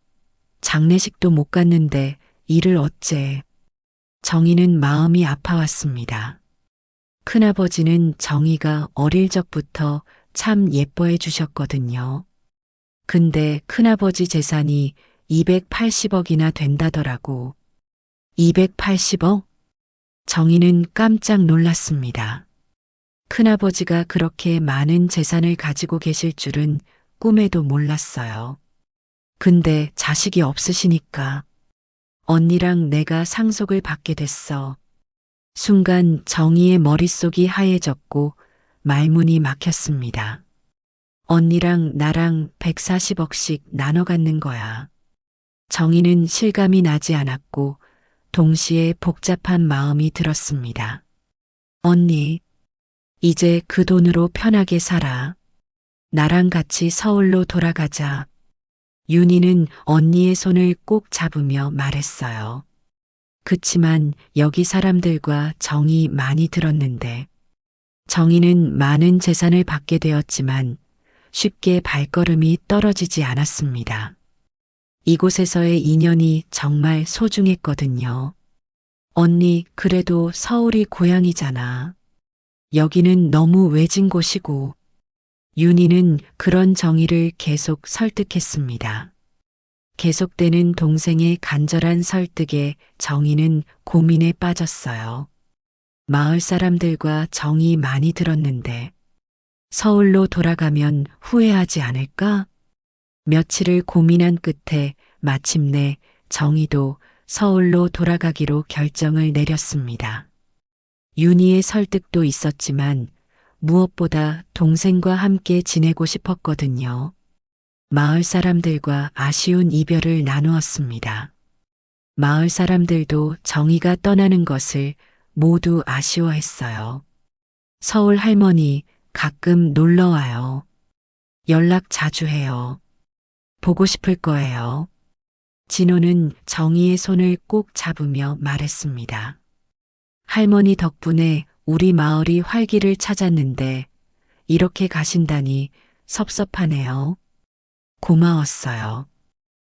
장례식도 못 갔는데 일을 어째. 정희는 마음이 아파왔습니다. 큰아버지는 정희가 어릴 적부터 참 예뻐해 주셨거든요. 근데 큰아버지 재산이 280억이나 된다더라고. 280억? 정희는 깜짝 놀랐습니다. 큰아버지가 그렇게 많은 재산을 가지고 계실 줄은 꿈에도 몰랐어요. 근데 자식이 없으시니까 언니랑 내가 상속을 받게 됐어. 순간 정희의 머릿속이 하얘졌고 말문이 막혔습니다. 언니랑 나랑 140억씩 나눠 갖는 거야. 정희는 실감이 나지 않았고 동시에 복잡한 마음이 들었습니다. 언니, 이제 그 돈으로 편하게 살아. 나랑 같이 서울로 돌아가자. 윤희는 언니의 손을 꼭 잡으며 말했어요. 그치만 여기 사람들과 정이 많이 들었는데 정희는 많은 재산을 받게 되었지만 쉽게 발걸음이 떨어지지 않았습니다. 이곳에서의 인연이 정말 소중했거든요. 언니, 그래도 서울이 고향이잖아. 여기는 너무 외진 곳이고. 윤희는 그런 정희를 계속 설득했습니다. 계속되는 동생의 간절한 설득에 정희는 고민에 빠졌어요. 마을 사람들과 정이 많이 들었는데 서울로 돌아가면 후회하지 않을까? 며칠을 고민한 끝에 마침내 정희도 서울로 돌아가기로 결정을 내렸습니다. 윤희의 설득도 있었지만 무엇보다 동생과 함께 지내고 싶었거든요. 마을 사람들과 아쉬운 이별을 나누었습니다. 마을 사람들도 정희가 떠나는 것을 모두 아쉬워했어요. 서울 할머니 가끔 놀러 와요. 연락 자주 해요. 보고 싶을 거예요. 진호는 정희의 손을 꼭 잡으며 말했습니다. 할머니 덕분에 우리 마을이 활기를 찾았는데 이렇게 가신다니 섭섭하네요. 고마웠어요.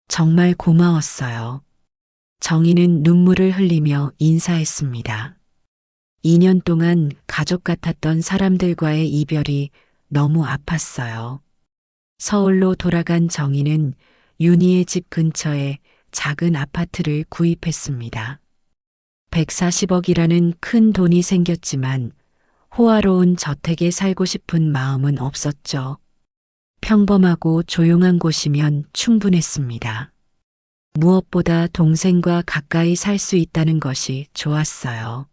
정말 고마웠어요. 정희는 눈물을 흘리며 인사했습니다. 2년 동안 가족 같았던 사람들과의 이별이 너무 아팠어요. 서울로 돌아간 정희는 윤희의 집 근처에 작은 아파트를 구입했습니다. 140억이라는 큰 돈이 생겼지만 호화로운 저택에 살고 싶은 마음은 없었죠. 평범하고 조용한 곳이면 충분했습니다. 무엇보다 동생과 가까이 살 수 있다는 것이 좋았어요.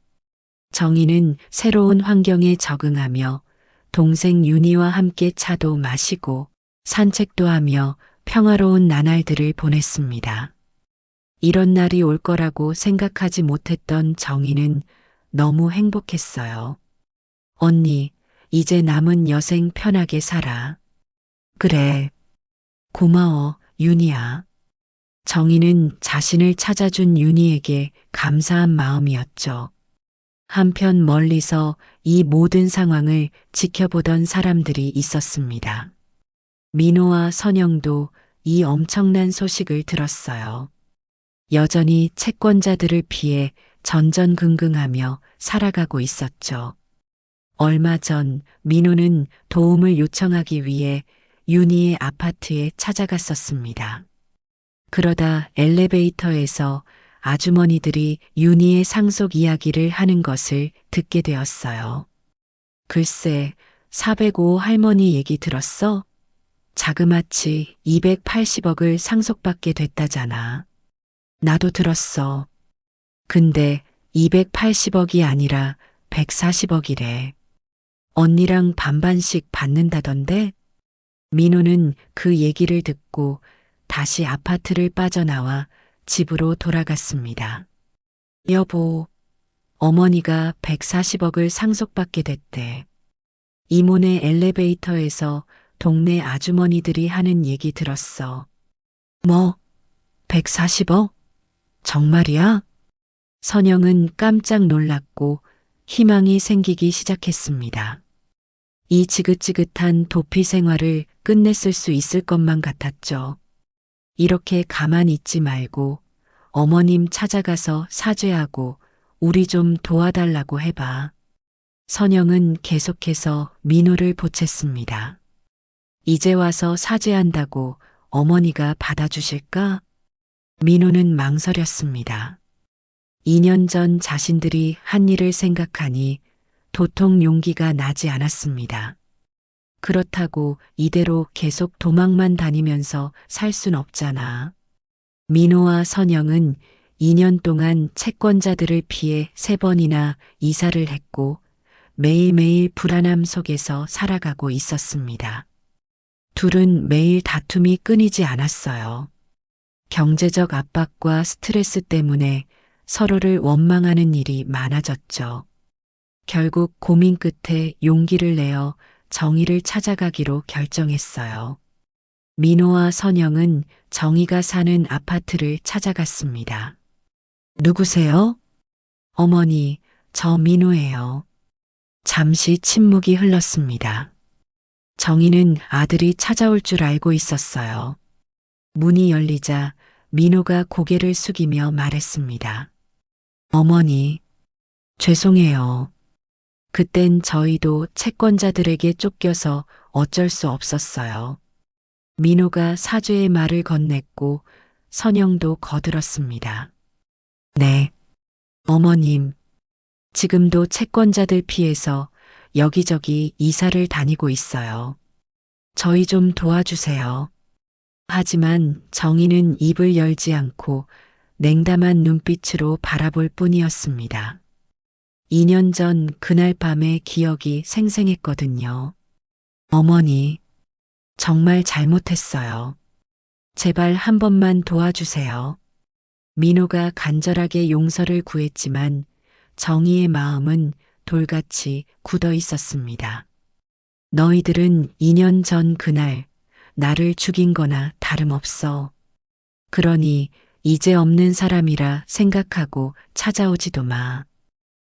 정희는 새로운 환경에 적응하며 동생 윤희와 함께 차도 마시고 산책도 하며 평화로운 나날들을 보냈습니다. 이런 날이 올 거라고 생각하지 못했던 정희는 너무 행복했어요. 언니, 이제 남은 여생 편하게 살아. 그래. 고마워, 윤희야. 정희는 자신을 찾아준 윤희에게 감사한 마음이었죠. 한편 멀리서 이 모든 상황을 지켜보던 사람들이 있었습니다. 민호와 선영도 이 엄청난 소식을 들었어요. 여전히 채권자들을 피해 전전긍긍하며 살아가고 있었죠. 얼마 전 민호는 도움을 요청하기 위해 윤희의 아파트에 찾아갔었습니다. 그러다 엘리베이터에서 아주머니들이 윤희의 상속 이야기를 하는 것을 듣게 되었어요. 글쎄, 405 할머니 얘기 들었어? 자그마치 280억을 상속받게 됐다잖아. 나도 들었어. 근데 280억이 아니라 140억이래. 언니랑 반반씩 받는다던데? 민호는 그 얘기를 듣고 다시 아파트를 빠져나와 집으로 돌아갔습니다. 여보, 어머니가 140억을 상속받게 됐대. 이모네 엘리베이터에서 동네 아주머니들이 하는 얘기 들었어. 뭐, 140억? 정말이야? 선영은 깜짝 놀랐고 희망이 생기기 시작했습니다. 이 지긋지긋한 도피 생활을 끝냈을 수 있을 것만 같았죠. 이렇게 가만히 있지 말고 어머님 찾아가서 사죄하고 우리 좀 도와달라고 해봐. 선영은 계속해서 민호를 보챘습니다. 이제 와서 사죄한다고 어머니가 받아주실까? 민호는 망설였습니다. 2년 전 자신들이 한 일을 생각하니 도통 용기가 나지 않았습니다. 그렇다고 이대로 계속 도망만 다니면서 살 순 없잖아. 민호와 선영은 2년 동안 채권자들을 피해 3번이나 이사를 했고 매일매일 불안함 속에서 살아가고 있었습니다. 둘은 매일 다툼이 끊이지 않았어요. 경제적 압박과 스트레스 때문에 서로를 원망하는 일이 많아졌죠. 결국 고민 끝에 용기를 내어 정희를 찾아가기로 결정했어요. 민호와 선영은 정희가 사는 아파트를 찾아갔습니다. 누구세요? 어머니, 저 민호예요. 잠시 침묵이 흘렀습니다. 정희는 아들이 찾아올 줄 알고 있었어요. 문이 열리자 민호가 고개를 숙이며 말했습니다. 어머니, 죄송해요. 그땐 저희도 채권자들에게 쫓겨서 어쩔 수 없었어요. 민호가 사죄의 말을 건넸고 선영도 거들었습니다. 네, 어머님. 지금도 채권자들 피해서 여기저기 이사를 다니고 있어요. 저희 좀 도와주세요. 하지만 정희는 입을 열지 않고 냉담한 눈빛으로 바라볼 뿐이었습니다. 2년 전 그날 밤의 기억이 생생했거든요. 어머니, 정말 잘못했어요. 제발 한 번만 도와주세요. 민호가 간절하게 용서를 구했지만 정희의 마음은 돌같이 굳어 있었습니다. 너희들은 2년 전 그날 나를 죽인 거나 다름없어. 그러니 이제 없는 사람이라 생각하고 찾아오지도 마.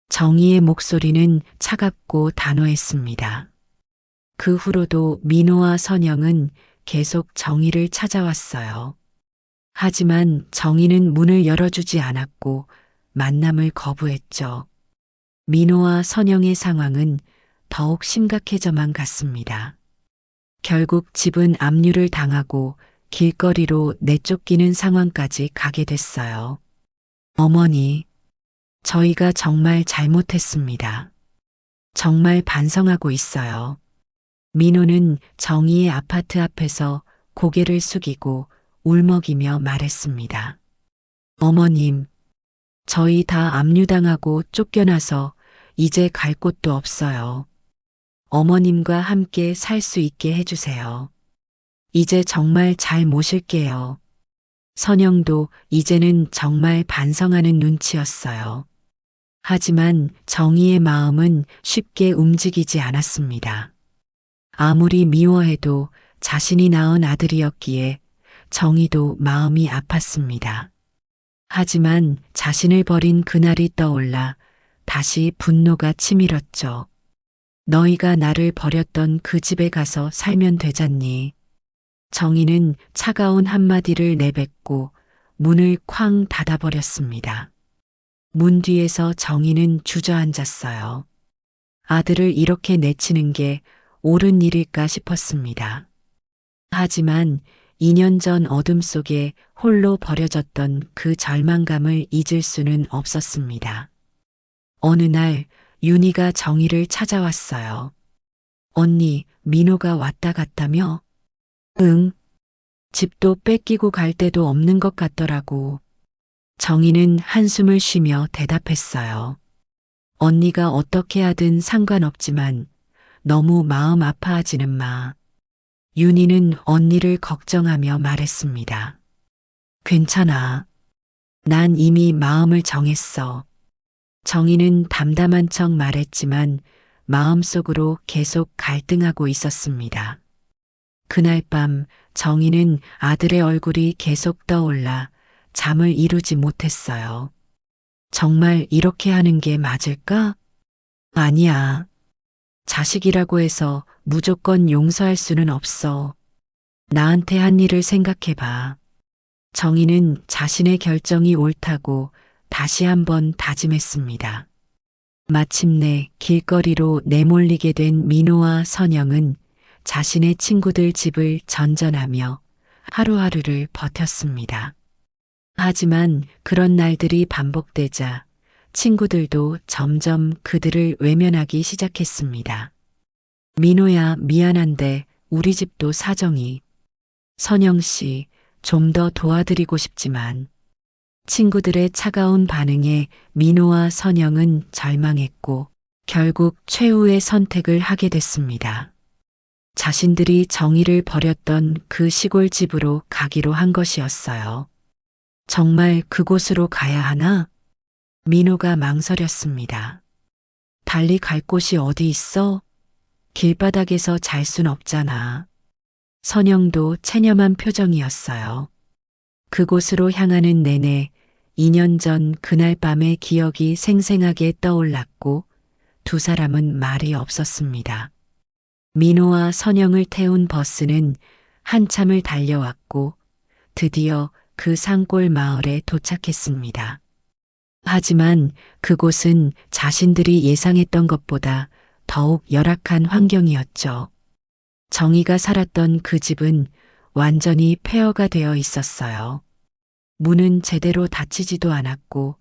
정희의 목소리는 차갑고 단호했습니다. 그 후로도 민호와 선영은 계속 정희를 찾아왔어요. 하지만 정희는 문을 열어주지 않았고 만남을 거부했죠. 민호와 선영의 상황은 더욱 심각해져만 갔습니다. 결국 집은 압류를 당하고 길거리로 내쫓기는 상황까지 가게 됐어요. 어머니, 저희가 정말 잘못했습니다. 정말 반성하고 있어요. 민호는 정희의 아파트 앞에서 고개를 숙이고 울먹이며 말했습니다. 어머님, 저희 다 압류당하고 쫓겨나서 이제 갈 곳도 없어요. 어머님과 함께 살 수 있게 해주세요. 이제 정말 잘 모실게요. 선영도 이제는 정말 반성하는 눈치였어요. 하지만 정희의 마음은 쉽게 움직이지 않았습니다. 아무리 미워해도 자신이 낳은 아들이었기에 정희도 마음이 아팠습니다. 하지만 자신을 버린 그날이 떠올라 다시 분노가 치밀었죠. 너희가 나를 버렸던 그 집에 가서 살면 되잖니. 정희는 차가운 한마디를 내뱉고 문을 쾅 닫아버렸습니다. 문 뒤에서 정희는 주저앉았어요. 아들을 이렇게 내치는 게 옳은 일일까 싶었습니다. 하지만 2년 전 어둠 속에 홀로 버려졌던 그 절망감을 잊을 수는 없었습니다. 어느 날 윤희가 정희를 찾아왔어요. 언니, 민호가 왔다 갔다며? 응. 집도 뺏기고 갈 데도 없는 것 같더라고. 정희는 한숨을 쉬며 대답했어요. 언니가 어떻게 하든 상관없지만 너무 마음 아파하지는 마. 윤희는 언니를 걱정하며 말했습니다. 괜찮아. 난 이미 마음을 정했어. 정희는 담담한 척 말했지만 마음속으로 계속 갈등하고 있었습니다. 그날 밤 정희는 아들의 얼굴이 계속 떠올라 잠을 이루지 못했어요. 정말 이렇게 하는 게 맞을까? 아니야. 자식이라고 해서 무조건 용서할 수는 없어. 나한테 한 일을 생각해봐. 정희는 자신의 결정이 옳다고 다시 한번 다짐했습니다. 마침내 길거리로 내몰리게 된 민호와 선영은 자신의 친구들 집을 전전하며 하루하루를 버텼습니다. 하지만 그런 날들이 반복되자 친구들도 점점 그들을 외면하기 시작했습니다. 민호야, 미안한데 우리 집도 사정이. 선영 씨, 좀 더 도와드리고 싶지만. 친구들의 차가운 반응에 민호와 선영은 절망했고 결국 최후의 선택을 하게 됐습니다. 자신들이 정희를 버렸던 그 시골 집으로 가기로 한 것이었어요. 정말 그곳으로 가야 하나? 민호가 망설였습니다. 달리 갈 곳이 어디 있어? 길바닥에서 잘 순 없잖아. 선영도 체념한 표정이었어요. 그곳으로 향하는 내내 2년 전 그날 밤의 기억이 생생하게 떠올랐고 두 사람은 말이 없었습니다. 민호와 선영을 태운 버스는 한참을 달려왔고 드디어 그 산골 마을에 도착했습니다. 하지만 그곳은 자신들이 예상했던 것보다 더욱 열악한 환경이었죠. 정희가 살았던 그 집은 완전히 폐허가 되어 있었어요. 문은 제대로 닫히지도 않았고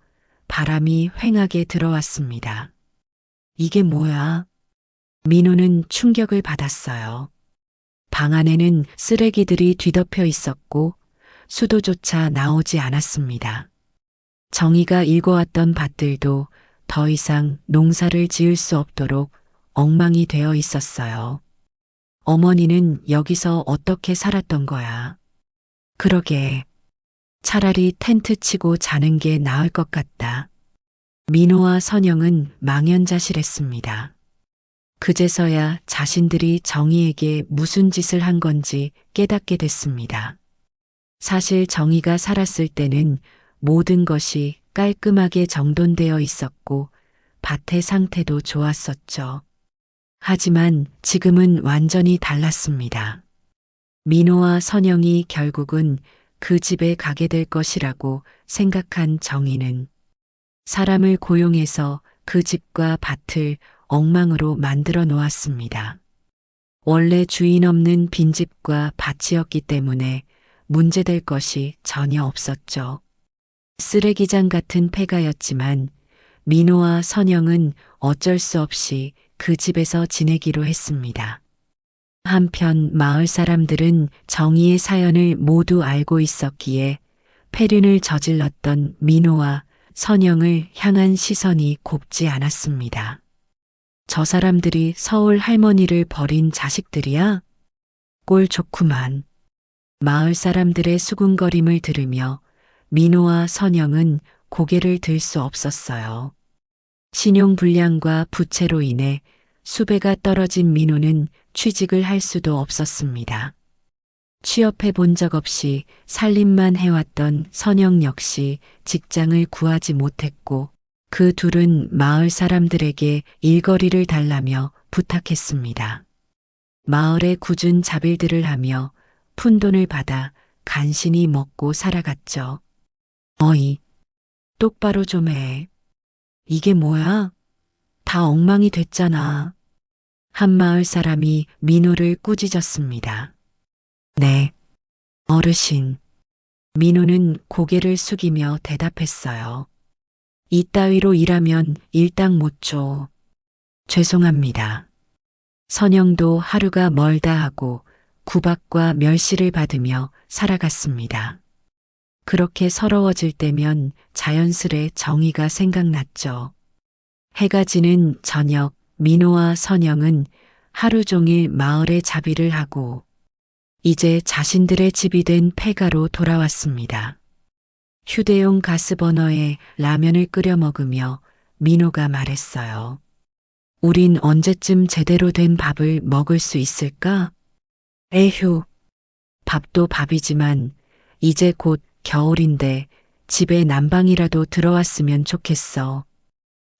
바람이 휑하게 들어왔습니다. 이게 뭐야? 민호는 충격을 받았어요. 방 안에는 쓰레기들이 뒤덮여 있었고 수도조차 나오지 않았습니다. 정희가 일궈왔던 밭들도 더 이상 농사를 지을 수 없도록 엉망이 되어 있었어요. 어머니는 여기서 어떻게 살았던 거야? 그러게. 차라리 텐트 치고 자는 게 나을 것 같다. 민호와 선영은 망연자실했습니다. 그제서야 자신들이 정희에게 무슨 짓을 한 건지 깨닫게 됐습니다. 사실 정희가 살았을 때는 모든 것이 깔끔하게 정돈되어 있었고 밭의 상태도 좋았었죠. 하지만 지금은 완전히 달랐습니다. 민호와 선영이 결국은 그 집에 가게 될 것이라고 생각한 정희는 사람을 고용해서 그 집과 밭을 엉망으로 만들어 놓았습니다. 원래 주인 없는 빈집과 밭이었기 때문에 문제될 것이 전혀 없었죠. 쓰레기장 같은 폐가였지만 민호와 선영은 어쩔 수 없이 그 집에서 지내기로 했습니다. 한편 마을 사람들은 정희의 사연을 모두 알고 있었기에 폐륜을 저질렀던 민호와 선영을 향한 시선이 곱지 않았습니다. 저 사람들이 서울 할머니를 버린 자식들이야? 꼴 좋구만. 마을 사람들의 수군거림을 들으며 민호와 선영은 고개를 들 수 없었어요. 신용불량과 부채로 인해 수배가 떨어진 민호는 취직을 할 수도 없었습니다. 취업해 본 적 없이 살림만 해왔던 선영 역시 직장을 구하지 못했고 그 둘은 마을 사람들에게 일거리를 달라며 부탁했습니다. 마을의 굳은 자빌들을 하며 푼돈을 받아 간신히 먹고 살아갔죠. 어이, 똑바로 좀 해. 이게 뭐야? 다 엉망이 됐잖아. 한 마을 사람이 민호를 꾸짖었습니다. 네, 어르신. 민호는 고개를 숙이며 대답했어요. 이따위로 일하면 일당 못 줘. 죄송합니다. 선영도 하루가 멀다 하고 구박과 멸시를 받으며 살아갔습니다. 그렇게 서러워질 때면 자연스레 정의가 생각났죠. 해가 지는 저녁 민호와 선영은 하루 종일 마을에 자비를 하고 이제 자신들의 집이 된 폐가로 돌아왔습니다. 휴대용 가스버너에 라면을 끓여 먹으며 민호가 말했어요. 우린 언제쯤 제대로 된 밥을 먹을 수 있을까? 에휴, 밥도 밥이지만 이제 곧 겨울인데 집에 난방이라도 들어왔으면 좋겠어.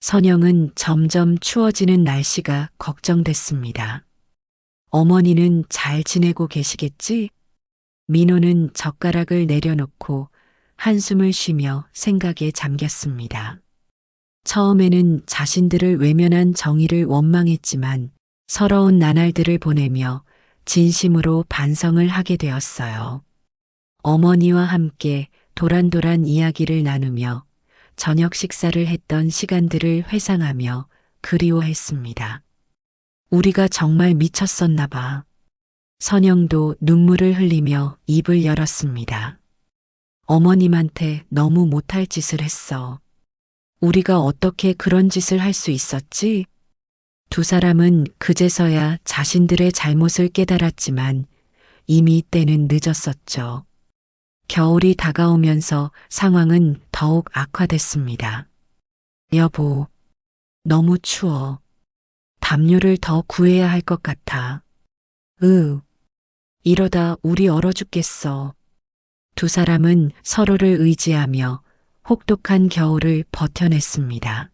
선영은 점점 추워지는 날씨가 걱정됐습니다. 어머니는 잘 지내고 계시겠지? 민호는 젓가락을 내려놓고 한숨을 쉬며 생각에 잠겼습니다. 처음에는 자신들을 외면한 정의를 원망했지만 서러운 나날들을 보내며 진심으로 반성을 하게 되었어요. 어머니와 함께 도란도란 이야기를 나누며 저녁 식사를 했던 시간들을 회상하며 그리워했습니다. 우리가 정말 미쳤었나 봐. 선영도 눈물을 흘리며 입을 열었습니다. 어머님한테 너무 못할 짓을 했어. 우리가 어떻게 그런 짓을 할 수 있었지? 두 사람은 그제서야 자신들의 잘못을 깨달았지만 이미 때는 늦었었죠. 겨울이 다가오면서 상황은 더욱 악화됐습니다. 여보, 너무 추워. 담요를 더 구해야 할 것 같아. 이러다 우리 얼어 죽겠어. 두 사람은 서로를 의지하며 혹독한 겨울을 버텨냈습니다.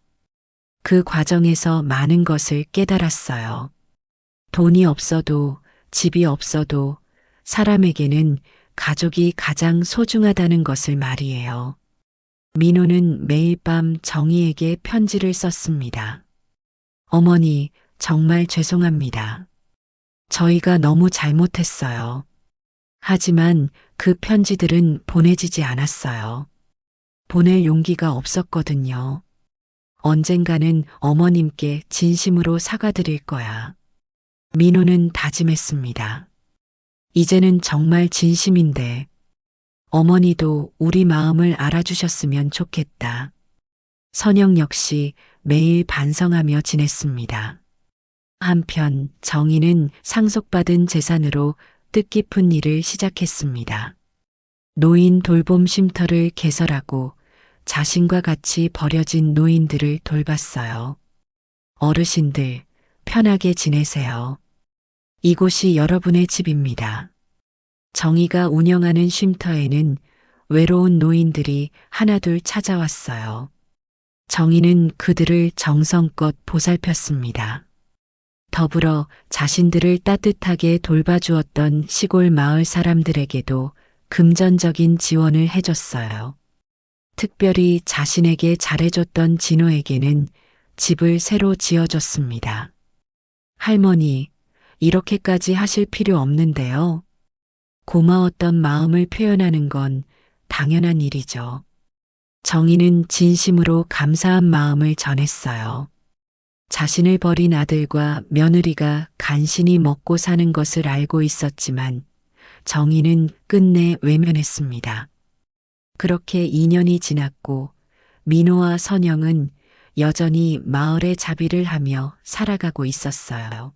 그 과정에서 많은 것을 깨달았어요. 돈이 없어도 집이 없어도 사람에게는 가족이 가장 소중하다는 것을 말이에요. 민호는 매일 밤 정희에게 편지를 썼습니다. 어머니, 정말 죄송합니다. 저희가 너무 잘못했어요. 하지만 그 편지들은 보내지지 않았어요. 보낼 용기가 없었거든요. 언젠가는 어머님께 진심으로 사과드릴 거야. 민호는 다짐했습니다. 이제는 정말 진심인데 어머니도 우리 마음을 알아주셨으면 좋겠다. 선영 역시 매일 반성하며 지냈습니다. 한편 정희는 상속받은 재산으로 뜻깊은 일을 시작했습니다. 노인 돌봄 쉼터를 개설하고 자신과 같이 버려진 노인들을 돌봤어요. 어르신들, 편하게 지내세요. 이곳이 여러분의 집입니다. 정희가 운영하는 쉼터에는 외로운 노인들이 하나둘 찾아왔어요. 정희는 그들을 정성껏 보살폈습니다. 더불어 자신들을 따뜻하게 돌봐주었던 시골 마을 사람들에게도 금전적인 지원을 해줬어요. 특별히 자신에게 잘해줬던 진호에게는 집을 새로 지어줬습니다. 할머니, 이렇게까지 하실 필요 없는데요. 고마웠던 마음을 표현하는 건 당연한 일이죠. 정희는 진심으로 감사한 마음을 전했어요. 자신을 버린 아들과 며느리가 간신히 먹고 사는 것을 알고 있었지만 정희는 끝내 외면했습니다. 그렇게 2년이 지났고 민호와 선영은 여전히 마을에 자비를 하며 살아가고 있었어요.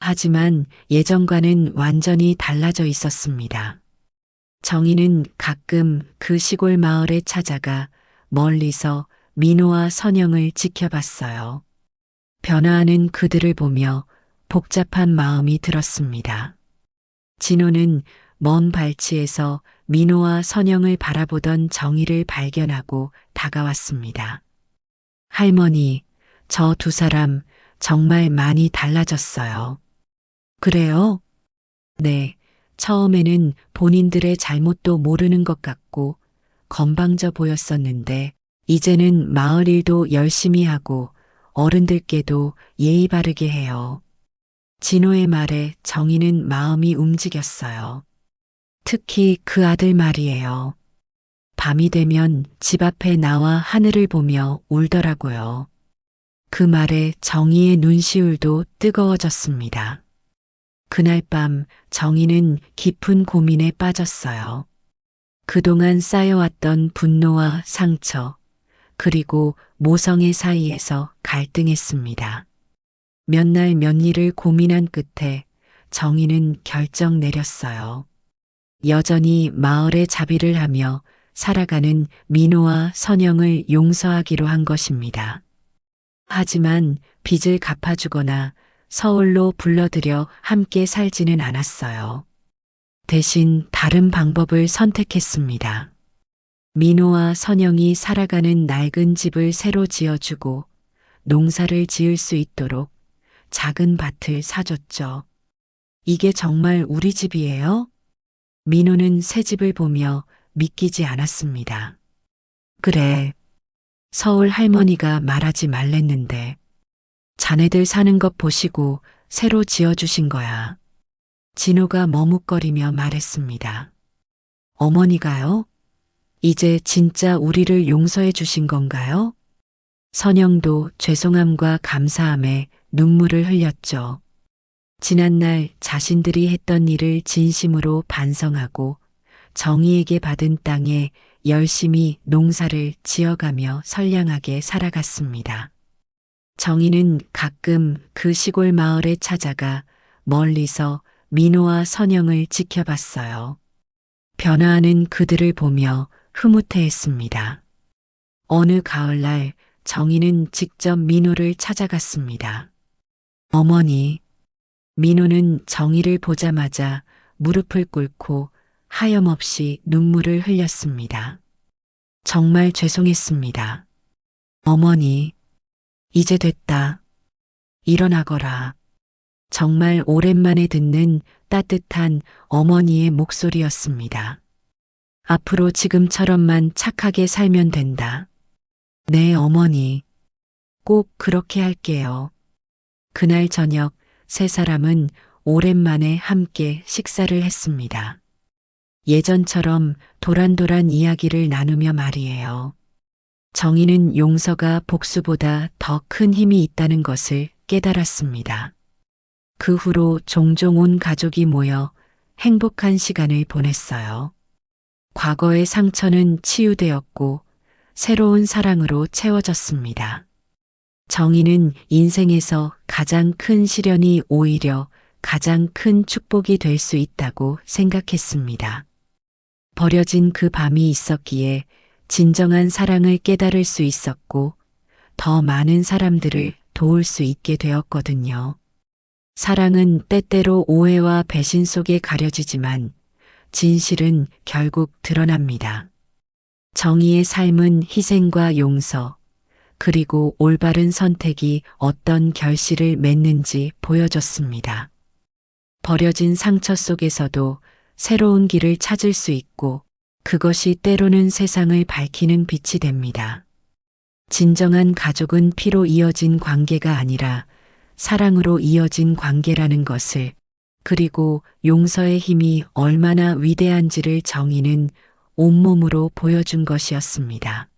하지만 예전과는 완전히 달라져 있었습니다. 정희는 가끔 그 시골 마을에 찾아가 멀리서 민호와 선영을 지켜봤어요. 변화하는 그들을 보며 복잡한 마음이 들었습니다. 진호는 먼 발치에서 민호와 선영을 바라보던 정희를 발견하고 다가왔습니다. 할머니, 저 두 사람 정말 많이 달라졌어요. 그래요? 네, 처음에는 본인들의 잘못도 모르는 것 같고 건방져 보였었는데 이제는 마을 일도 열심히 하고 어른들께도 예의 바르게 해요. 진호의 말에 정희는 마음이 움직였어요. 특히 그 아들 말이에요. 밤이 되면 집 앞에 나와 하늘을 보며 울더라고요. 그 말에 정희의 눈시울도 뜨거워졌습니다. 그날 밤 정희는 깊은 고민에 빠졌어요. 그동안 쌓여왔던 분노와 상처, 그리고 모성의 사이에서 갈등했습니다. 몇 날 몇 일을 고민한 끝에 정희는 결정 내렸어요. 여전히 마을에 자비를 하며 살아가는 민호와 선영을 용서하기로 한 것입니다. 하지만 빚을 갚아주거나 서울로 불러들여 함께 살지는 않았어요. 대신 다른 방법을 선택했습니다. 민호와 선영이 살아가는 낡은 집을 새로 지어주고 농사를 지을 수 있도록 작은 밭을 사줬죠. 이게 정말 우리 집이에요? 민호는 새 집을 보며 믿기지 않았습니다. 그래, 서울 할머니가 말하지 말랬는데 자네들 사는 것 보시고 새로 지어주신 거야. 진호가 머뭇거리며 말했습니다. 어머니가요? 이제 진짜 우리를 용서해 주신 건가요? 선영도 죄송함과 감사함에 눈물을 흘렸죠. 지난날 자신들이 했던 일을 진심으로 반성하고 정의에게 받은 땅에 열심히 농사를 지어가며 선량하게 살아갔습니다. 정희는 가끔 그 시골 마을에 찾아가 멀리서 민호와 선영을 지켜봤어요. 변화하는 그들을 보며 흐뭇해했습니다. 어느 가을날 정희는 직접 민호를 찾아갔습니다. 어머니, 민호는 정희를 보자마자 무릎을 꿇고 하염없이 눈물을 흘렸습니다. 정말 죄송했습니다. 어머니, 이제 됐다. 일어나거라. 정말 오랜만에 듣는 따뜻한 어머니의 목소리였습니다. 앞으로 지금처럼만 착하게 살면 된다. 네, 어머니. 꼭 그렇게 할게요. 그날 저녁 세 사람은 오랜만에 함께 식사를 했습니다. 예전처럼 도란도란 이야기를 나누며 말이에요. 정희는 용서가 복수보다 더 큰 힘이 있다는 것을 깨달았습니다. 그 후로 종종 온 가족이 모여 행복한 시간을 보냈어요. 과거의 상처는 치유되었고 새로운 사랑으로 채워졌습니다. 정희는 인생에서 가장 큰 시련이 오히려 가장 큰 축복이 될 수 있다고 생각했습니다. 버려진 그 밤이 있었기에 진정한 사랑을 깨달을 수 있었고 더 많은 사람들을 도울 수 있게 되었거든요. 사랑은 때때로 오해와 배신 속에 가려지지만 진실은 결국 드러납니다. 정의의 삶은 희생과 용서, 그리고 올바른 선택이 어떤 결실을 맺는지 보여줬습니다. 버려진 상처 속에서도 새로운 길을 찾을 수 있고 그것이 때로는 세상을 밝히는 빛이 됩니다. 진정한 가족은 피로 이어진 관계가 아니라 사랑으로 이어진 관계라는 것을, 그리고 용서의 힘이 얼마나 위대한지를 정의는 온몸으로 보여준 것이었습니다.